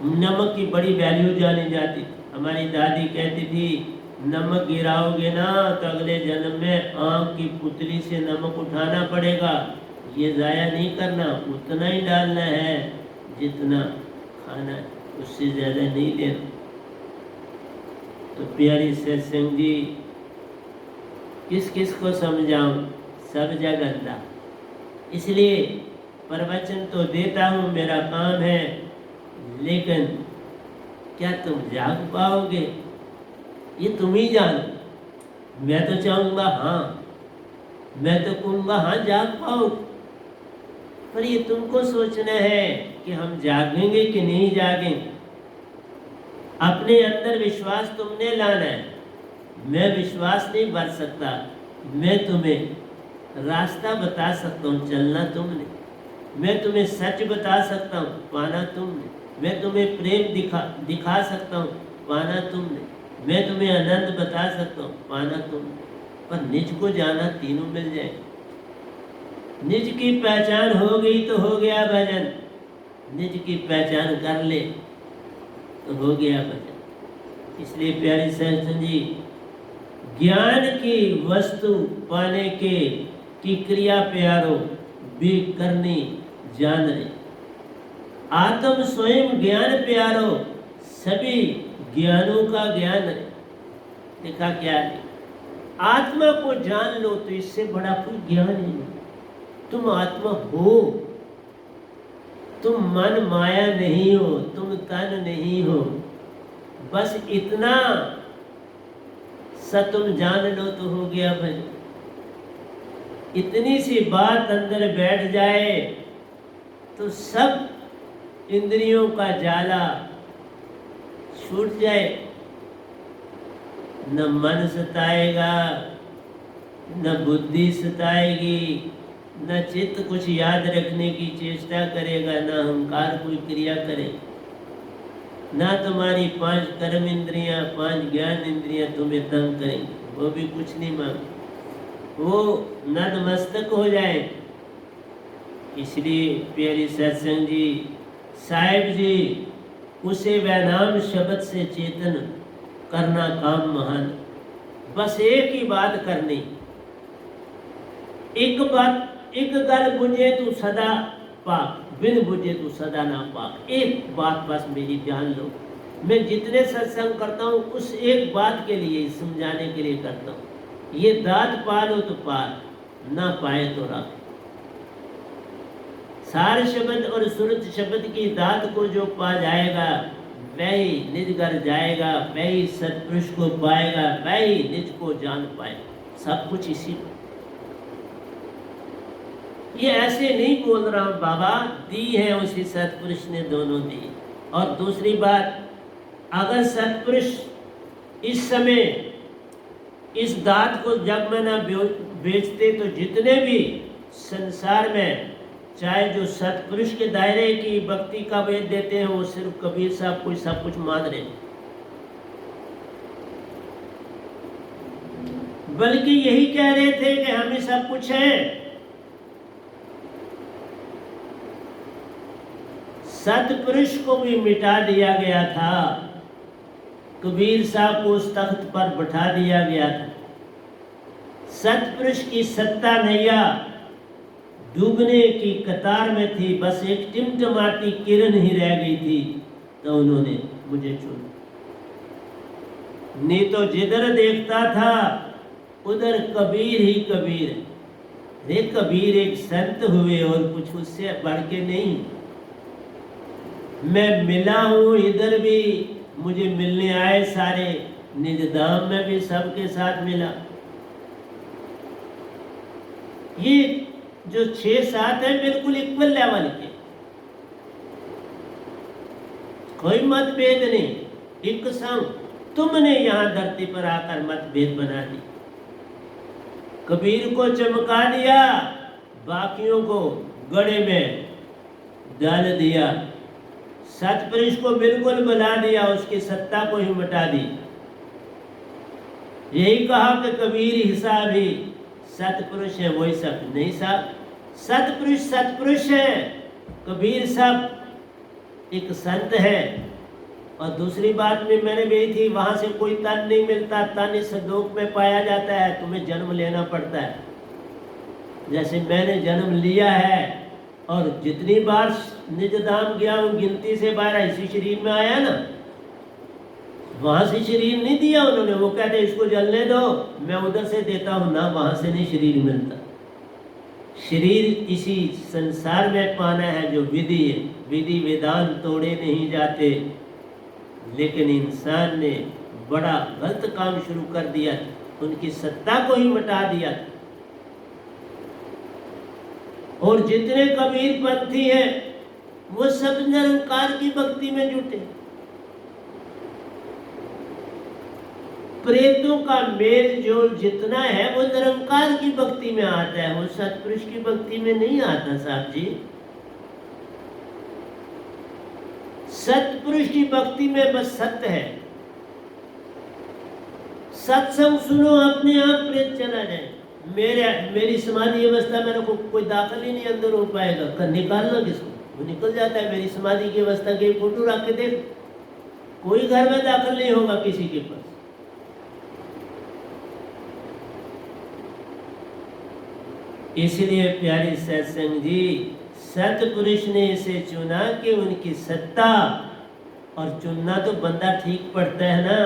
नमक की बड़ी वैल्यू जानी जाती। हमारी दादी कहती थी नमक गिराओगे ना तो अगले जन्म में आँख की पुतली से नमक उठाना पड़ेगा, ये ज़ाया नहीं करना, उतना ही डालना है जितना खाना है, उससे ज़्यादा नहीं देना। तो प्यारी सत्संग जी, किस किस को समझाऊं? सब जगह था। इसलिए प्रवचन तो देता हूँ, मेरा काम है, लेकिन क्या तुम जाग पाओगे ये तुम ही जानो। मैं तो चाहूँगा हाँ, मैं तो कहूँगा हाँ जाग पाओ, पर ये तुमको सोचना है कि हम जागेंगे कि नहीं जागेंगे। अपने अंदर विश्वास तुमने लाना है। मैं विश्वास नहीं बच सकता, मैं तुम्हें रास्ता बता सकता हूँ, चलना तुमने। मैं तुम्हें सच बता सकता हूँ, पाना तुमने। मैं तुम्हें प्रेम दिखा सकता हूँ, पाना तुमने। मैं तुम्हें आनंद बता सकता हूँ, पाना तुमने। पर निज को जाना तीनों मिल जाए। निज की पहचान हो गई तो हो गया भजन, निज की पहचान कर ले तो हो गया भजन। इसलिए प्यारी सत्संग जी, ज्ञान की वस्तु पाने की क्रिया प्यारो भी करनी जान रहे। आत्म स्वयं ज्ञान प्यारो, सभी ज्ञानों का ज्ञान है। देखा क्या है? आत्मा को जान लो तो इससे बड़ा कोई ज्ञान ही नहीं। तुम आत्मा हो, तुम मन माया नहीं हो, तुम तन नहीं हो, बस इतना सा तुम जान लो तो हो गया भाई। इतनी सी बात अंदर बैठ जाए तो सब इंद्रियों का जाला छूट जाए। न मन सताएगा, न बुद्धि सताएगी, न चित्त कुछ याद रखने की चेष्टा करेगा, न अहंकार कोई क्रिया करेगा, ना तुम्हारी 5 कर्म इंद्रियां, 5 ज्ञान इंद्रियां तुम्हें तंग करेंगी, वो भी कुछ नहीं मांगे, वो नतमस्तक हो जाए। इसलिए प्यारी सत्संग जी, साहिब जी, उसे वैनाम शब्द से चेतन करना काम महान। बस एक ही बात करनी, एक बात, एक गल बुझे तू सदा पाक, बिन बुझे तू सदा ना पाक। एक बात बस मेरी जान लो। मैं जितने सत्संग करता हूँ उस एक बात के लिए, समझाने के लिए करता हूँ। ये दात पालो तो पार, ना पाए तो रख। सार शब्द और सुरत शब्द की दात को जो पा जाएगा वही निज घर जाएगा, वही सत्पुरुष को पाएगा, वही निज को जान पाएगा। सब कुछ इसी में। ये ऐसे नहीं बोल रहा हूं बाबा, दी है उसी सत्पुरुष ने, दोनों दी। और दूसरी बात, अगर सत्पुरुष इस समय इस दात को जब में ना बेचते तो जितने भी संसार में, चाहे जो सत्पुरुष के दायरे की भक्ति का वेद देते हैं, वो सिर्फ कबीर साहब को सब कुछ मान रहे, बल्कि यही कह रहे थे कि हमें सब कुछ है। सत्पुरुष को भी मिटा दिया गया था, कबीर साहब को उस तख्त पर बैठा दिया गया था। सत्पुरुष की सत्ता नैया डूबने की कतार में थी, बस एक टिमटमाती किरण ही रह गई थी, तो उन्होंने मुझे चुना। नहीं तो जिधर देखता था उधर कबीर ही कबीर, एक कबीर एक संत हुए और कुछ उससे बढ़ के नहीं। मैं मिला हूँ इधर भी, मुझे मिलने आए सारे, निज धाम में भी सबके साथ मिला। ये जो 6-7 है बिल्कुल इक्वल लेवल के, कोई मतभेद नहीं, एक संग। तुमने यहाँ धरती पर आकर मतभेद बना दी, कबीर को चमका दिया, बाकियों को गड़े में डाल दिया, सतपुरुष को बिल्कुल बुला दिया, उसकी सत्ता को ही मिटा दी। यही कहा कि कबीर हिसाब ही सतपुरुष है, वही सब नहीं साहब। सतपुरुष सतपुरुष है, कबीर साहब एक संत है। और दूसरी बात में मैंने भी थी, वहां से कोई तन नहीं मिलता, तन इस लोक में पाया जाता है, तुम्हें जन्म लेना पड़ता है। जैसे मैंने जन्म लिया है और जितनी बार निज धाम गया हूँ गिनती से 12 इसी शरीर में आया ना, वहां से शरीर नहीं दिया उन्होंने। वो कहते इसको जलने दो, मैं उधर से देता हूँ ना, वहां से नहीं शरीर मिलता। शरीर इसी संसार में पाना है जो विधि है, विधि विधान तोड़े नहीं जाते। लेकिन इंसान ने बड़ा गलत काम शुरू कर दिया, उनकी सत्ता को ही मिटा दिया। और जितने कबीर पंथी हैं वो सब निरंकार की भक्ति में जुटे। प्रेतों का मेल जोल जितना है वो निरंकार की भक्ति में आता है, वो सतपुरुष की भक्ति में नहीं आता साहब जी। सतपुरुष की भक्ति में बस सत्य है। सत्संग सुनो, अपने आप प्रेत चला जाए। मेरी समाधि अवस्था में कोई दाखिल ही नहीं अंदर हो पाएगा। निकालना किसको, वो निकल जाता है। मेरी समाधि की अवस्था की फोटो रख के देख, कोई घर में दाखिल नहीं होगा किसी के पास। इसलिए प्यारी सत्संग जी, सतपुरुष ने इसे चुना कि उनकी सत्ता, और चुनना तो बंदा ठीक पड़ता है ना,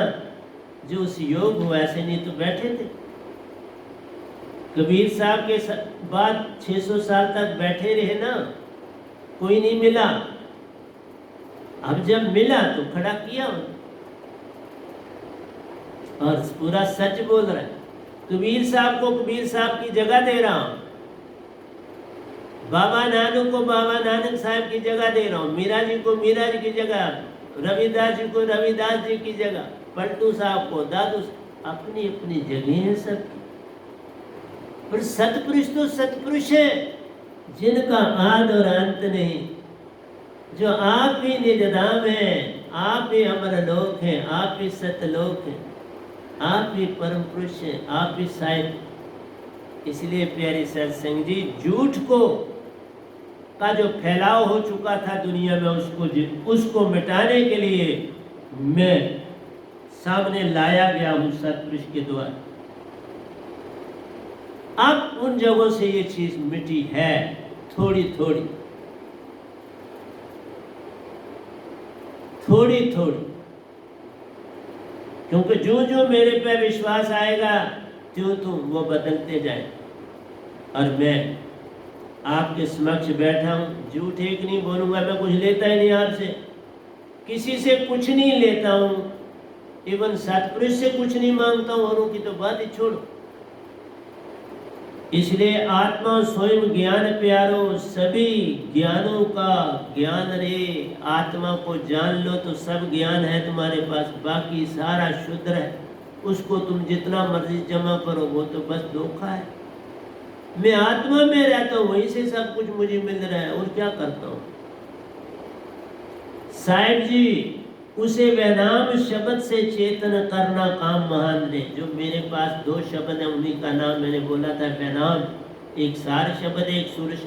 जो उस योग हो, ऐसे नहीं तो बैठे थे। कबीर साहब के बाद 600 साल तक बैठे रहे ना, कोई नहीं मिला। अब जब मिला तो खड़ा किया और पूरा सच बोल रहा है। कबीर साहब को कबीर साहब की जगह दे रहा हूं, बाबा नानक को बाबा नानक साहब की जगह दे रहा हूँ, मीरा जी को मीरा जी की जगह, रविदास जी को रविदास जी की जगह, पलटू साहब को दादू, अपनी अपनी जगह है सबकी। पर सतपुरुष तो सतपुरुष है जिनका आद और अंत नहीं, जो आप ही निज धाम है, आप ही अमर लोक है, आप ही सतलोक है, आप ही परम पुरुष है, आप ही साहिब। इसलिए प्यारी सत्संग जी, झूठ को का जो फैलाव हो चुका था दुनिया में, उसको मिटाने के लिए मैं सामने लाया गया हूँ सतपुरुष के द्वारा। अब उन जगहों से ये चीज मिटी है थोड़ी थोड़ी थोड़ी थोड़ी, क्योंकि जो जो मेरे पे विश्वास आएगा त्यों तुम वो बदलते जाए। और मैं आपके समक्ष बैठा हूँ, झूठ एक नहीं बोलूँगा, मैं कुछ लेता ही नहीं आपसे, किसी से कुछ नहीं लेता हूँ, इवन सतपुरुष से कुछ नहीं मांगता हूँ, औरों की तो बात ही छोड़ो। इसलिए आत्मा स्वयं ज्ञान प्यारो, सभी ज्ञानों का ज्ञान रे। आत्मा को जान लो तो सब ज्ञान है तुम्हारे पास, बाकी सारा शुद्ध है। उसको तुम जितना मर्जी जमा करो वो तो बस धोखा है। मैं आत्मा में रहता हूँ, वहीं से सब कुछ मुझे मिल रहा है, और क्या करता हूँ साहिब जी। उसे वहनाम शब्द से चेतन करना काम महान ने। जो मेरे पास 2 शब्द है उन्हीं का नाम मैंने बोला था, वहनाम, एक सार शब्द है, एक सूर्य,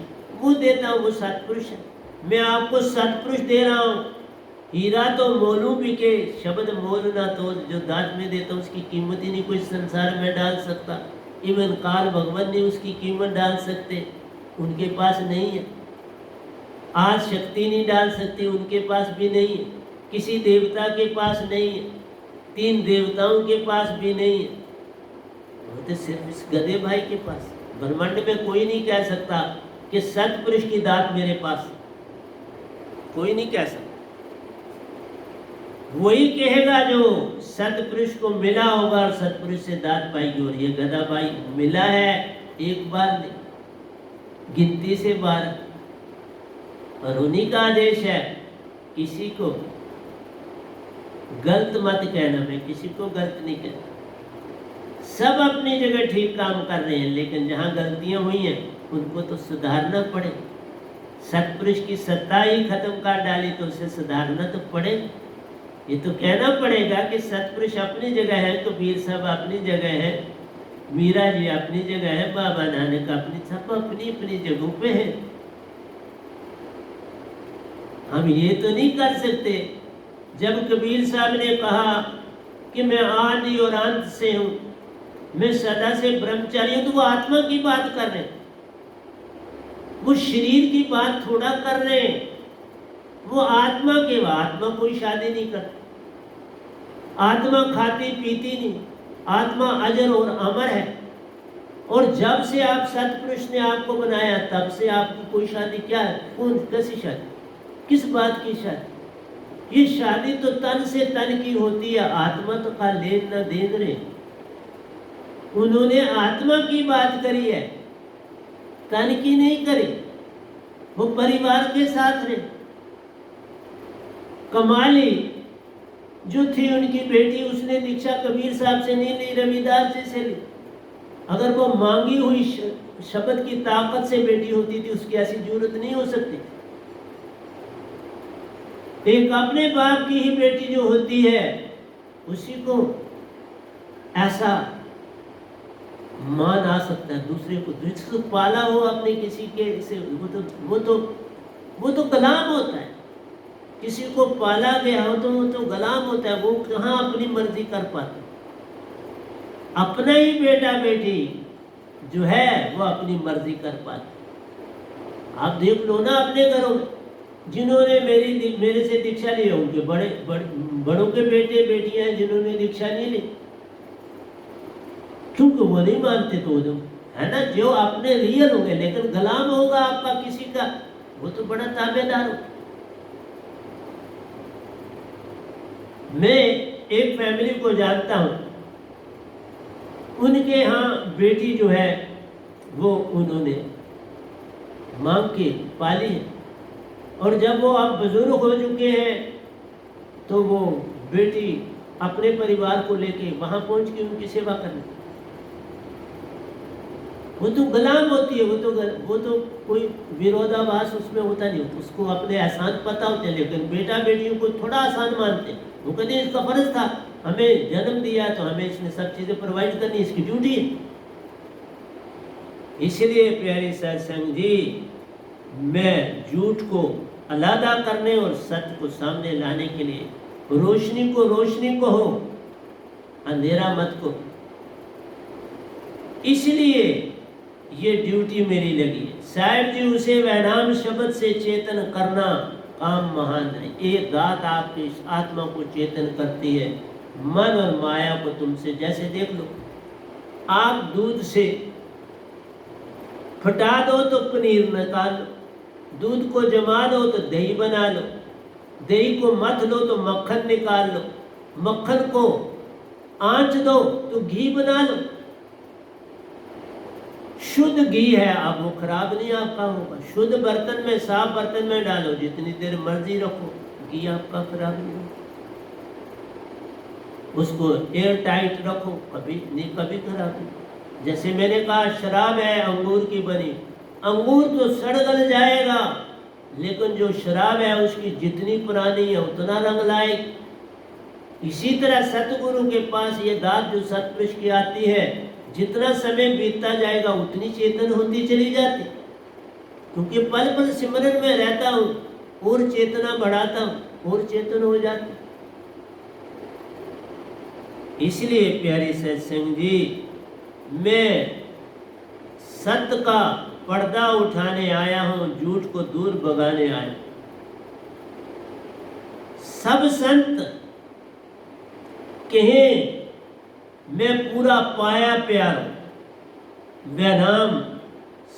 वो देता हूँ, वो सतपुरुष है। मैं आपको सतपुरुष दे रहा हूँ। हीरा तो मोलू बिके, शब्द मोल ना तो, जो दाज में देता हूँ उसकी कीमत ही नहीं कोई संसार में डाल सकता। इवन काल भगवान ने उसकी कीमत डाल सकते, उनके पास नहीं है। आज शक्ति नहीं डाल सकती, उनके पास भी नहीं है। किसी देवता के पास नहीं है, 3 देवताओं के पास भी नहीं है, वो तो सिर्फ इस गधे भाई के पास। ब्रह्मांड में कोई नहीं कह सकता कि सतपुरुष की दात मेरे पास, कोई नहीं कह सकता। वही कहेगा जो सतपुरुष को मिला होगा और सतपुरुष से दात पाएगी। और ये गधा भाई मिला है एक बार नहीं, गिनती से 12, और उन्हीं का आदेश है किसी को गलत मत कहना। मैं किसी को गलत नहीं कहता, सब अपनी जगह ठीक काम कर रहे हैं, लेकिन जहाँ गलतियां हुई हैं उनको तो सुधारना पड़े। सतपुरुष की सत्ता ही खत्म कर डाली तो उसे सुधारना तो पड़े। ये तो कहना पड़ेगा कि सतपुरुष अपनी जगह है, कबीर साहब अपनी जगह है, मीरा जी अपनी जगह है, बाबा नानक अपनी, सब अपनी अपनी जगहों पे है। हम ये तो नहीं कर सकते। जब कबीर साहब ने कहा कि मैं आदि और अंत से हूं, मैं सदा से ब्रह्मचारी हूं, तो वो आत्मा की बात कर रहे हैं, वो शरीर की बात थोड़ा कर रहे हैं। वो आत्मा के, आत्मा कोई शादी नहीं करती, आत्मा खाती पीती नहीं, आत्मा अजर और अमर है। और जब से आप सतपुरुष ने आपको बनाया तब से आपकी कोई शादी क्या है? कौन कैसी शादी, किस बात की शादी? ये शादी तो तन से तन की होती है, आत्मा तो का लेन न देन रहे। उन्होंने आत्मा की बात करी है, तन की नहीं करी। वो परिवार के साथ रहे। कमाली जो थी उनकी बेटी, उसने दीक्षा कबीर साहब से नहीं ली, रविदास जी से ली। अगर वो मांगी हुई शब्द की ताकत से बेटी होती थी, उसकी ऐसी जरूरत नहीं हो सकती। एक अपने बाप की ही बेटी जो होती है, उसी को ऐसा मान आ सकता है। दूसरे को जिसको पाला हो अपने किसी के से, वो तो गुलाम होता है। किसी को पाला गया हो तो वो तो गुलाम होता है। वो कहाँ अपनी मर्जी कर पाता? अपना ही बेटा बेटी जो है वो अपनी मर्जी कर पाता। आप देख लो ना अपने घरों में, जिन्होंने मेरे से दीक्षा ली, उनके बड़ों के बेटे बेटियां हैं जिन्होंने दीक्षा नहीं ली, क्योंकि वो नहीं मानते। तो जो है ना, जो अपने रियल होंगे, लेकिन गुलाम होगा आपका किसी का, वो तो बड़ा ताबेदार हो। मैं एक फैमिली को जानता हूं, उनके यहाँ बेटी जो है वो उन्होंने मांग के पाली है, और जब वो अब बुजुर्ग हो चुके हैं तो वो बेटी अपने परिवार को लेके वहां पहुंच के उनकी सेवा करने। वो तो गुलाम होती है, वो तो कोई विरोधाभास उसमें होता नहीं, उसको अपने एहसान पता होते हैं। लेकिन बेटा बेटियों को थोड़ा आसान मानते हैं। वो कहते हैं इसका फर्ज था, हमें जन्म दिया तो हमें इसने सब चीजें प्रोवाइड करनी, इसकी ड्यूटी है। इसलिए प्यारे सत्संग जी, मैं झूठ को अलहदा करने और सत्य को सामने लाने के लिए रोशनी को रोशनी कहो, अंधेरा मत को। इसलिए ये ड्यूटी मेरी लगी है। साहिब जी, उसे वैराम शब्द से चेतन करना काम महान है। एक दात आपकी आत्मा को चेतन करती है, मन और माया को तुमसे। जैसे देख लो, आप दूध से फटा दो तो पनीर निकाल लो, दूध को जमा दो तो दही बना लो, दही को मथ लो तो मक्खन निकाल लो, मक्खन को आंच दो तो घी बना लो। शुद्ध घी है, अब वो खराब नहीं आपका होगा। शुद्ध बर्तन में, साफ बर्तन में डालो, जितनी देर मर्जी रखो, घी आपका खराब नहीं होगा। उसको एयर टाइट रखो, कभी नहीं कभी खराब नहीं। जैसे मैंने कहा, शराब है अंगूर की बनी, अंगूर तो सड़ गल जाएगा, लेकिन जो शराब है उसकी जितनी पुरानी है उतना रंग लाएगी। इसी तरह सतगुरु के पास ये दात जो सतपुरुष की आती है, जितना समय बीतता जाएगा उतनी चेतन होती चली जाती, क्योंकि पल पल सिमरन में रहता हूँ और चेतना बढ़ाता हूँ और चेतन हो जाती। इसलिए प्यारे सत्संग जी, मैं सत्य का पर्दा उठाने आया हूँ, झूठ को दूर भगाने आया। सब संत कहें मैं पूरा पाया प्यार हूं, वह नाम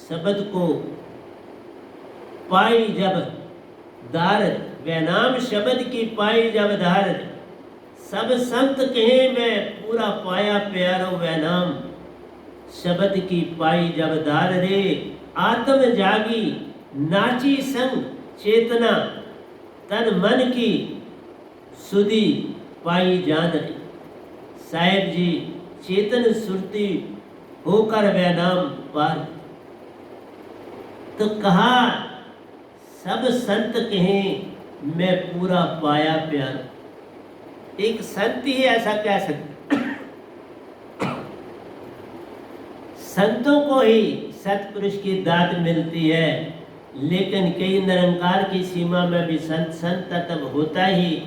शब्द को पाई जब दारद, वह नाम शब्द की पाई जब दारद, सब संत कहे मैं पूरा पाया प्यारो, वह नाम शब्द की पाई जब दार रे, आत्म जागी नाची संग चेतना, तन मन की सुधी पाई जान रे। साहेब जी चेतन सुरती होकर वह नाम पार, तो कहा सब संत कहें मैं पूरा पाया प्यार। एक संत ही ऐसा कह सकता, संतों को ही सतपुरुष की दात मिलती है, लेकिन कई निरंकार की सीमा में भी संत तब होता ही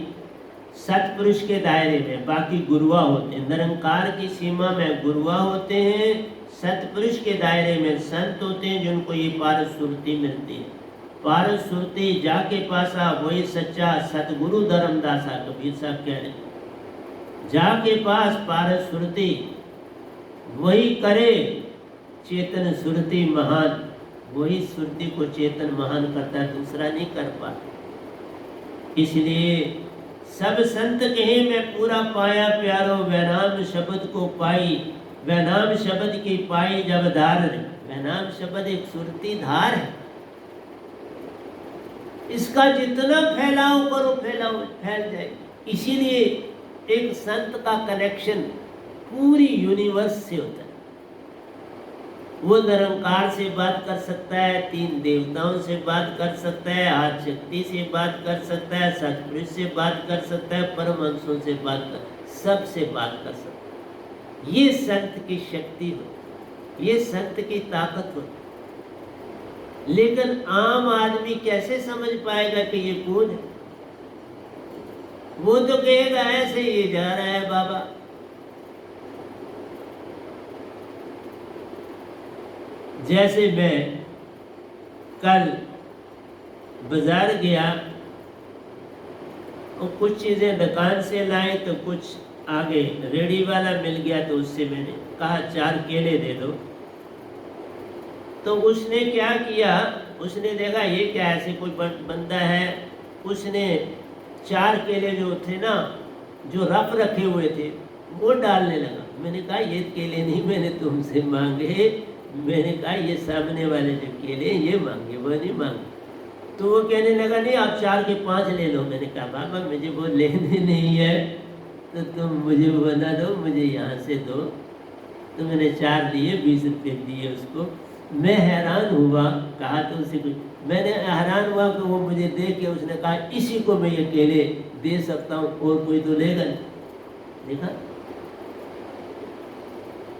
सतपुरुष के दायरे में, बाकी गुरुआ होते हैं। निरंकार की सीमा में गुरुआ होते हैं, सतपुरुष के दायरे में संत होते हैं जिनको ये पारस सुरती मिलती है। पारस सुरती जाके पासा वही सच्चा सतगुरु धर्मदासा, कबीर साहब कह रहे हैं। जाके पास पारस सुरती वही करे चेतन सुरती महान, वही सुरती को चेतन महान करता है, दूसरा नहीं कर पाता। इसलिए सब संत कहे मैं पूरा पाया प्यारो, वह नाम शब्द को पाई, वह नाम शब्द की पाई जब धार। वह नाम शब्द एक सुरती धार है, इसका जितना फैलाव करो फैल जाए। इसीलिए एक संत का कनेक्शन पूरी यूनिवर्स से होता है। वो निरंकार से बात कर सकता है, तीन देवताओं से बात कर सकता है, आद शक्ति से बात कर सकता है, सतपुरुष से बात कर सकता है, परमहंसों से बात कर, सबसे बात कर सकता है। ये संत की शक्ति हो, ये संत की ताकत हो। लेकिन आम आदमी कैसे समझ पाएगा कि ये कौन है? वो तो कहेगा ऐसे ये जा रहा है बाबा। जैसे मैं कल बाजार गया और कुछ चीज़ें दुकान से लाए, तो कुछ आगे रेडी वाला मिल गया, तो उससे मैंने कहा 4 केले दे दो। तो उसने क्या किया, उसने देखा ये क्या ऐसे कोई बंदा है, उसने 4 केले जो थे ना, जो रफ रखे हुए थे, वो डालने लगा। मैंने कहा ये केले नहीं मैंने तुमसे मांगे, मैंने कहा ये सामने वाले जो केले ये मांगे, वो नहीं मांगे। तो वो कहने लगा नहीं आप 4 के 5 ले लो। मैंने कहा बाबा मुझे वो लेने नहीं है, तो तुम मुझे वो बना दो, मुझे यहाँ से दो। तो मैंने 4 दिए, 20 रुपये दिए उसको। मैं हैरान हुआ, कहा तो उसे कुछ, मैंने हैरान हुआ कि वो मुझे देख के उसने कहा इसी को मैं ये केले दे सकता हूँ, और कोई तो लेगा नहीं। देखा,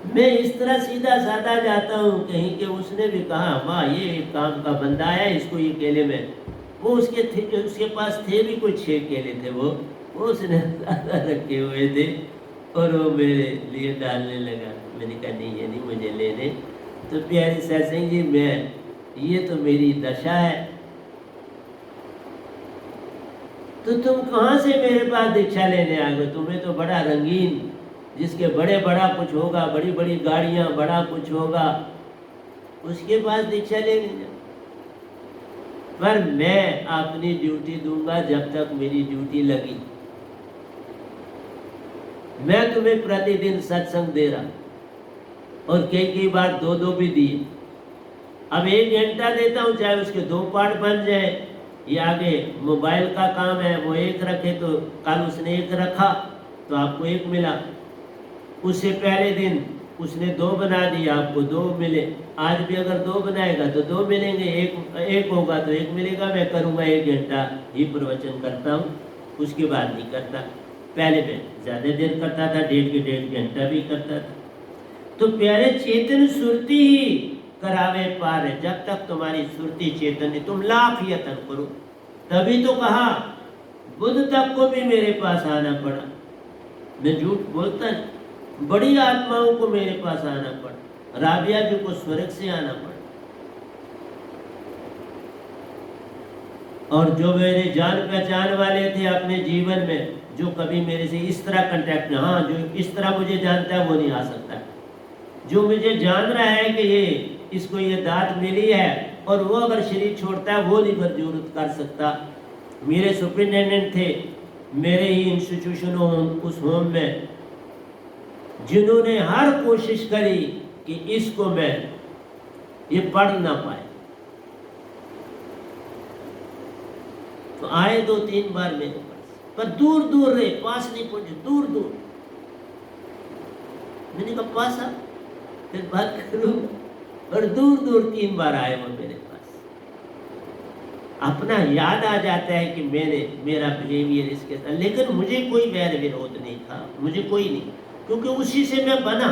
मैं इस तरह सीधा साधा जाता हूँ कहीं के। उसने भी कहा वाह ये एक काम का बंदा आया, इसको ये केले में, वो उसके पास थे भी कुछ 6 केले थे, वो उसने ज़्यादा रखे हुए थे, और वो मेरे लिए डालने लगा। मैंने कहा नहीं ये नहीं मुझे लेने। तो प्यारे सत्संग जी, मैं ये तो मेरी दशा है, तो तुम कहाँ से मेरे पास दीक्षा लेने आ गए? तुम्हें तो बड़ा रंगीन, जिसके बड़ा कुछ होगा, बड़ी बड़ी गाड़ियाँ, बड़ा कुछ होगा, उसके पास दीक्षा लेने जाओ। पर मैं अपनी ड्यूटी दूंगा जब तक मेरी ड्यूटी लगी। मैं तुम्हें प्रतिदिन सत्संग दे रहा, और कई बार 2-2 भी दिए। अब 1 घंटा देता हूँ, चाहे उसके 2 पार्ट बन जाए। ये आगे मोबाइल का काम है, वो 1 रखे, तो कल उसने 1 रखा तो आपको 1 मिला। उससे पहले दिन उसने 2 बना दिया, आपको 2 मिले। आज भी अगर 2 बनाएगा तो 2 मिलेंगे, एक होगा तो 1 मिलेगा। मैं करूँगा 1 घंटा ही प्रवचन करता हूँ, उसके बाद नहीं करता। पहले मैं ज़्यादा देर करता था, 1.5 घंटा भी करता था। तो प्यारे चेतन सुरती ही करावे पार है। जब तक तुम्हारी सुरती चेतन है, तुम लाख यत्न करो। तभी तो कहा बुद्ध तक को भी मेरे पास आना पड़ा। मैं झूठ बोलता नहीं, बड़ी आत्माओं को मेरे पास आना पड़ा। राबिया जी को स्वर्ग से आना पड़ा। और जो मेरे जान पहचान वाले थे अपने जीवन में, जो कभी मेरे से इस तरह कांटेक्ट में, हाँ जो इस तरह मुझे जानता है वो नहीं आ सकता। जो मुझे जान रहा है कि ये इसको ये दात मिली है, और वो अगर शरीर छोड़ता है वो नहीं मंजूर कर सकता। मेरे सुपरिटेंडेंट थे मेरे ही इंस्टीट्यूशन उस होम में, जिन्होंने हर कोशिश करी कि इसको मैं ये पढ़ ना पाए। तो आए 2-3 बार मेरे पास, पर दूर दूर रहे, पास नहीं पहुंचे, दूर दूर। मैंने कहा पास आ, फिर बात करूंगा। और दूर दूर 3 बार आए वो मेरे पास। अपना याद आ जाता है कि मेरा बिहेवियर इसके साथ, लेकिन मुझे कोई वैर विरोध नहीं था, मुझे कोई नहीं, क्योंकि उसी से मैं बना।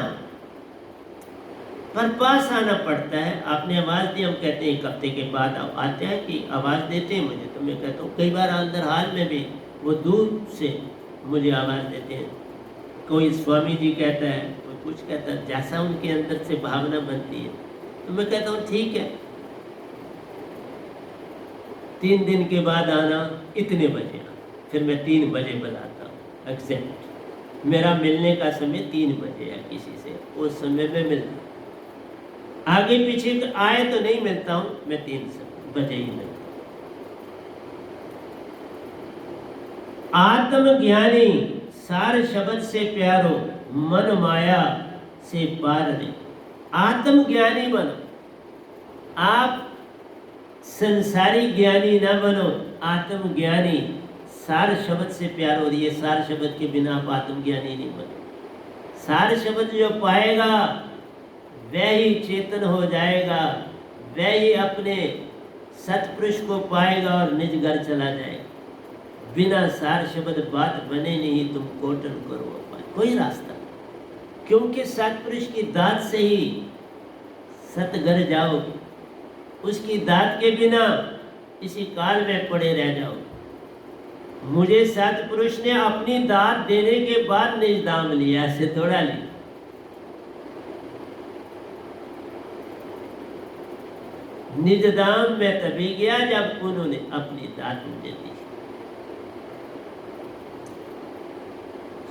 पर पास आना पड़ता है। आपने आवाज़ दी, हम कहते हैं 1 हफ्ते के बाद आते हैं कि आवाज़ देते हैं मुझे, तो मैं कहता हूँ कई बार अंदर हाल में भी वो दूर से मुझे आवाज़ देते हैं। कोई स्वामी जी कहता है, कोई कुछ कहता है, जैसा उनके अंदर से भावना बनती है। तो मैं कहता हूँ ठीक है, 3 दिन के बाद आना, इतने बजे आना। फिर मैं 3 बजे बुलाता हूँ, एक्सेप्ट। मेरा मिलने का समय 3 बजे है किसी से, उस समय में मिलता। आगे पीछे आए तो नहीं मिलता हूँ, मैं 3 बजे ही मिलता हूँ। आत्मज्ञानी सार शब्द से प्यारो, मन माया से पार नहीं। आत्मज्ञानी बनो, आप संसारी ज्ञानी ना बनो, आत्मज्ञानी। सार शब्द से प्यारो, और ये सार शब्द के बिना आप आत्मज्ञानी नहीं बनो। सार शब्द जो पाएगा वह ही चेतन हो जाएगा, वह ही अपने सतपुरुष को पाएगा और निज घर चला जाएगा। बिना सार शब्द बात बने नहीं, तुम कोटन करो अपार, कोई रास्ता। क्योंकि सतपुरुष की दात से ही सतघर जाओगे, उसकी दात के बिना इसी काल में पड़े रह जाओगे। मुझे सतपुरुष ने अपनी दात देने के बाद निज दाम लिया, ऐसे थोड़ा लिया। निज दाम में तभी गया जब उन्होंने अपनी दात मुझे दी।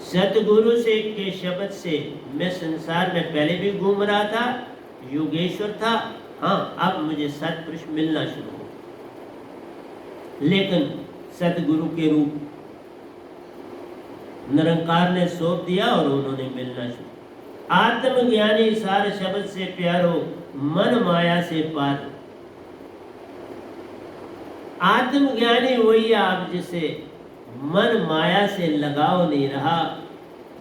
सतगुरु से के शब्द से मैं संसार में पहले भी घूम रहा था, योगेश्वर था। हाँ, अब मुझे सतपुरुष मिलना शुरू हो, लेकिन सतगुरु के रूप निरंकार ने सौंप दिया और उन्होंने मिलना शुरू। आत्मज्ञानी सार शब्द से प्यारो, मन माया से पार। आत्मज्ञानी वही आप जिसे मन माया से लगाव नहीं रहा।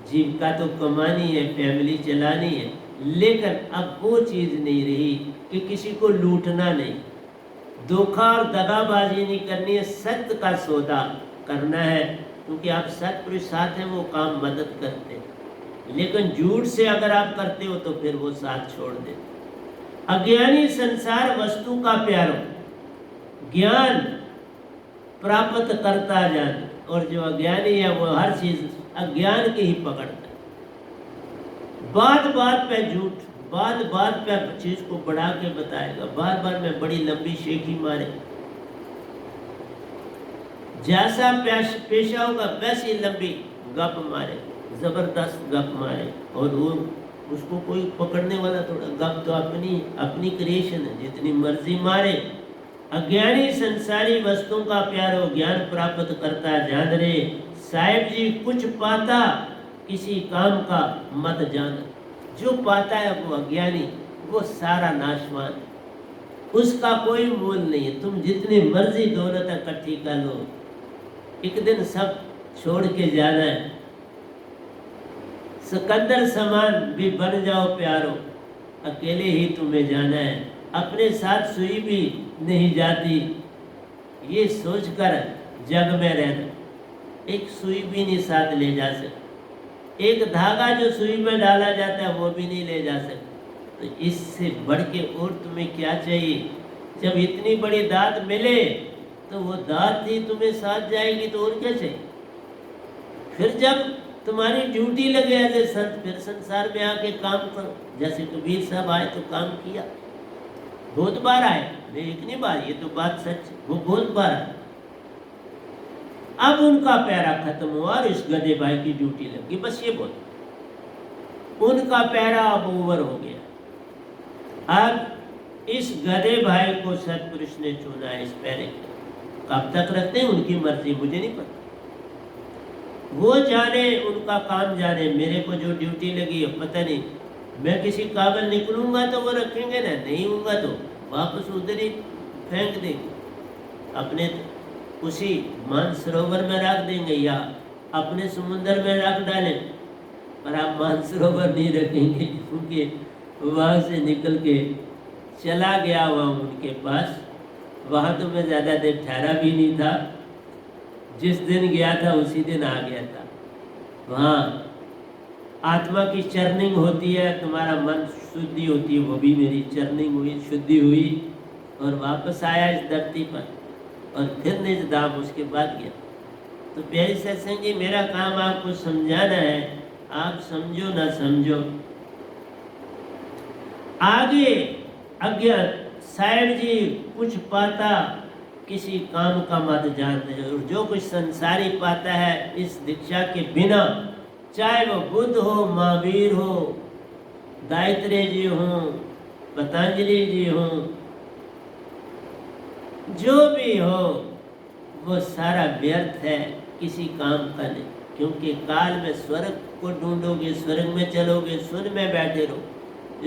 जीविका तो कमानी है, फैमिली चलानी है, लेकिन अब वो चीज़ नहीं रही कि किसी को लूटना नहीं, धोखा और दगाबाजी नहीं करनी है, सत्य का सौदा करना है। क्योंकि आप सतपुरुष साथ हैं, वो काम मदद करते हैं, लेकिन झूठ से अगर आप करते हो तो फिर वो साथ छोड़ देते। अज्ञानी संसार वस्तु का प्यारो, ज्ञान प्राप्त करता जान, और जो अज्ञानी है वो हर चीज अज्ञान की ही पकड़ता है। बात बात पे झूठ, बात बात पे चीज को बढ़ा के बताएगा, बार बार में बड़ी लंबी शेखी मारे। जैसा पेशा होगा वैसी लंबी गप मारे, जबरदस्त गप मारे, और वो उसको कोई पकड़ने वाला थोड़ा। गप तो अपनी क्रिएशन है, जितनी मर्जी मारे। अज्ञानी संसारी वस्तुओं का प्यारो, ज्ञान प्राप्त करता जान रे। साहिब जी कुछ पाता किसी काम का मत जान। जो पाता है वो अज्ञानी, वो सारा नाशवान, उसका कोई मोल नहीं है। तुम जितनी मर्जी दौलत इकट्ठी कर लो, एक दिन सब छोड़ के जाना है। सिकंदर समान भी बन जाओ प्यारो, अकेले ही तुम्हें जाना है। अपने साथ सुई भी नहीं जाती, ये सोचकर जग में रहना। एक सुई भी नहीं साथ ले जा सकती, एक धागा जो सुई में डाला जाता है वो भी नहीं ले जा सकता। तो इससे बढ़ के और तुम्हें क्या चाहिए? जब इतनी बड़ी दात मिले तो वो दात ही तुम्हें साथ जाएगी, तो और क्या चाहिए? फिर जब तुम्हारी ड्यूटी लगे ऐसे संत, फिर संसार में आके काम करो। जैसे कबीर साहब आए तो काम किया, बहुत बार आए, एक नहीं बार, ये तो बात सच, वो बहुत बार आए। अब उनका पैरा खत्म हुआ और इस गधे भाई की ड्यूटी लगी, बस ये बोल, उनका पैरा अब ओवर हो गया। अब इस गधे भाई को सतपुरुष ने चुना है इस पैरे के। कब तक रखते हैं उनकी मर्जी, मुझे नहीं पता, वो जाने, उनका काम जाने। मेरे को जो ड्यूटी लगी है पता नहीं, मैं किसी काबिल निकलूंगा तो वो रखेंगे ना, नहीं होगा तो वापस उधर ही फेंक देंगे, अपने उसी मानसरोवर में रख देंगे या अपने समुंदर में रख डालें। पर आप मानसरोवर नहीं रखेंगे क्योंकि वहाँ से निकल के चला गया वहाँ उनके पास। वहाँ तो मैं ज़्यादा देर ठहरा भी नहीं था, जिस दिन गया था उसी दिन आ गया था। वहाँ आत्मा की चर्निंग होती है, तुम्हारा मन शुद्धि होती है, वो भी मेरी चर्निंग हुई, शुद्धि हुई और वापस आया इस धरती पर और फिर निज धाम उसके बाद गया। तो प्यारी सत्संग जी, मेरा काम आपको समझाना है, आप समझो ना समझो। आगे अज्ञात साहेब जी कुछ पाता किसी काम का मत जानते हैं, और जो कुछ संसारी पाता है इस दीक्षा के बिना, चाहे वो बुद्ध हो, महावीर हो, दायत्रे जी हों, पतंजलि जी हों, जो भी हो, वो सारा व्यर्थ है, किसी काम का नहीं। क्योंकि काल में स्वर्ग को ढूंढोगे, स्वर्ग में चलोगे, सुन में बैठे रहो।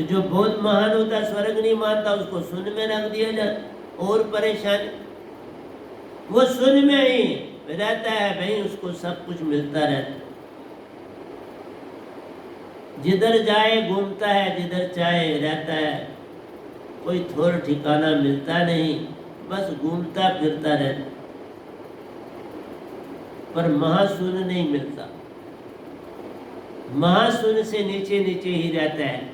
जो बहुत महान होता है स्वर्ग नहीं मानता, उसको सुन में रख दिया जाता, और परेशानी। वो सुन में ही रहता है भाई, उसको सब कुछ मिलता रहता है, जिधर जाए घूमता है, जिधर चाहे रहता है, कोई थोड़ा ठिकाना मिलता नहीं, बस घूमता फिरता रहता। पर महाशून नहीं मिलता, महाशून से नीचे नीचे ही रहता है।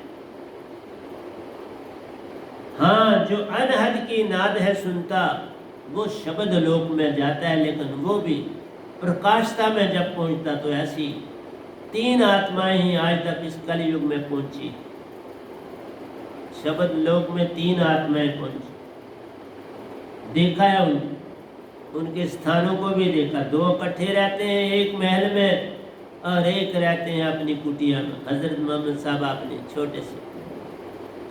हाँ, जो अनहद की नाद है सुनता, वो शब्द लोक में जाता है, लेकिन वो भी प्रकाशता में जब पहुंचता तो ऐसी 3 आत्माएं ही आज तक इस कलयुग में पहुंची। शब्द लोक में 3 आत्माएं पहुंची, देखा है उनके स्थानों को भी देखा। 2 इकट्ठे रहते हैं एक महल में और एक रहते हैं अपनी कुटिया में। हजरत मोहम्मद साहब अपने छोटे से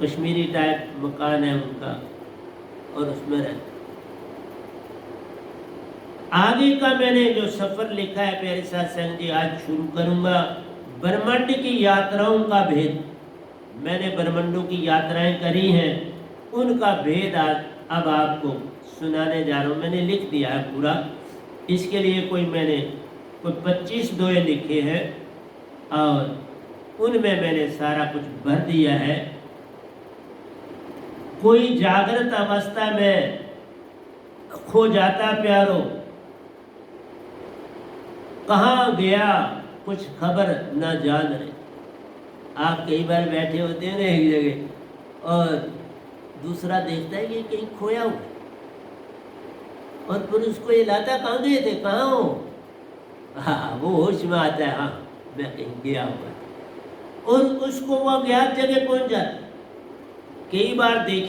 कश्मीरी टाइप मकान है उनका, और उसमें रहते। आगे का मैंने जो सफर लिखा है प्यारे सत्संग जी, आज शुरू करूंगा ब्रह्मांड की यात्राओं का भेद। मैंने ब्रह्मांडों की यात्राएं करी हैं, उनका भेद आज अब आपको सुनाने जा रहा हूँ। मैंने लिख दिया है पूरा, इसके लिए मैंने 25 दोहे लिखे हैं और उनमें मैंने सारा कुछ भर दिया है। कोई जागृत अवस्था में खो जाता प्यारो, कहाँ गया कुछ खबर न जान रहे। आप कई बार बैठे होते हैं ना एक जगह और दूसरा देखता है कि कहीं खोया हुआ, और फिर उसको ये लाता, कहाँ गए थे, कहाँ हो? हाँ, वो होश में आता है, हाँ मैं कहीं गया हुआ, और उसको वो अज्ञात जगह पहुंच जाता। कई बार देख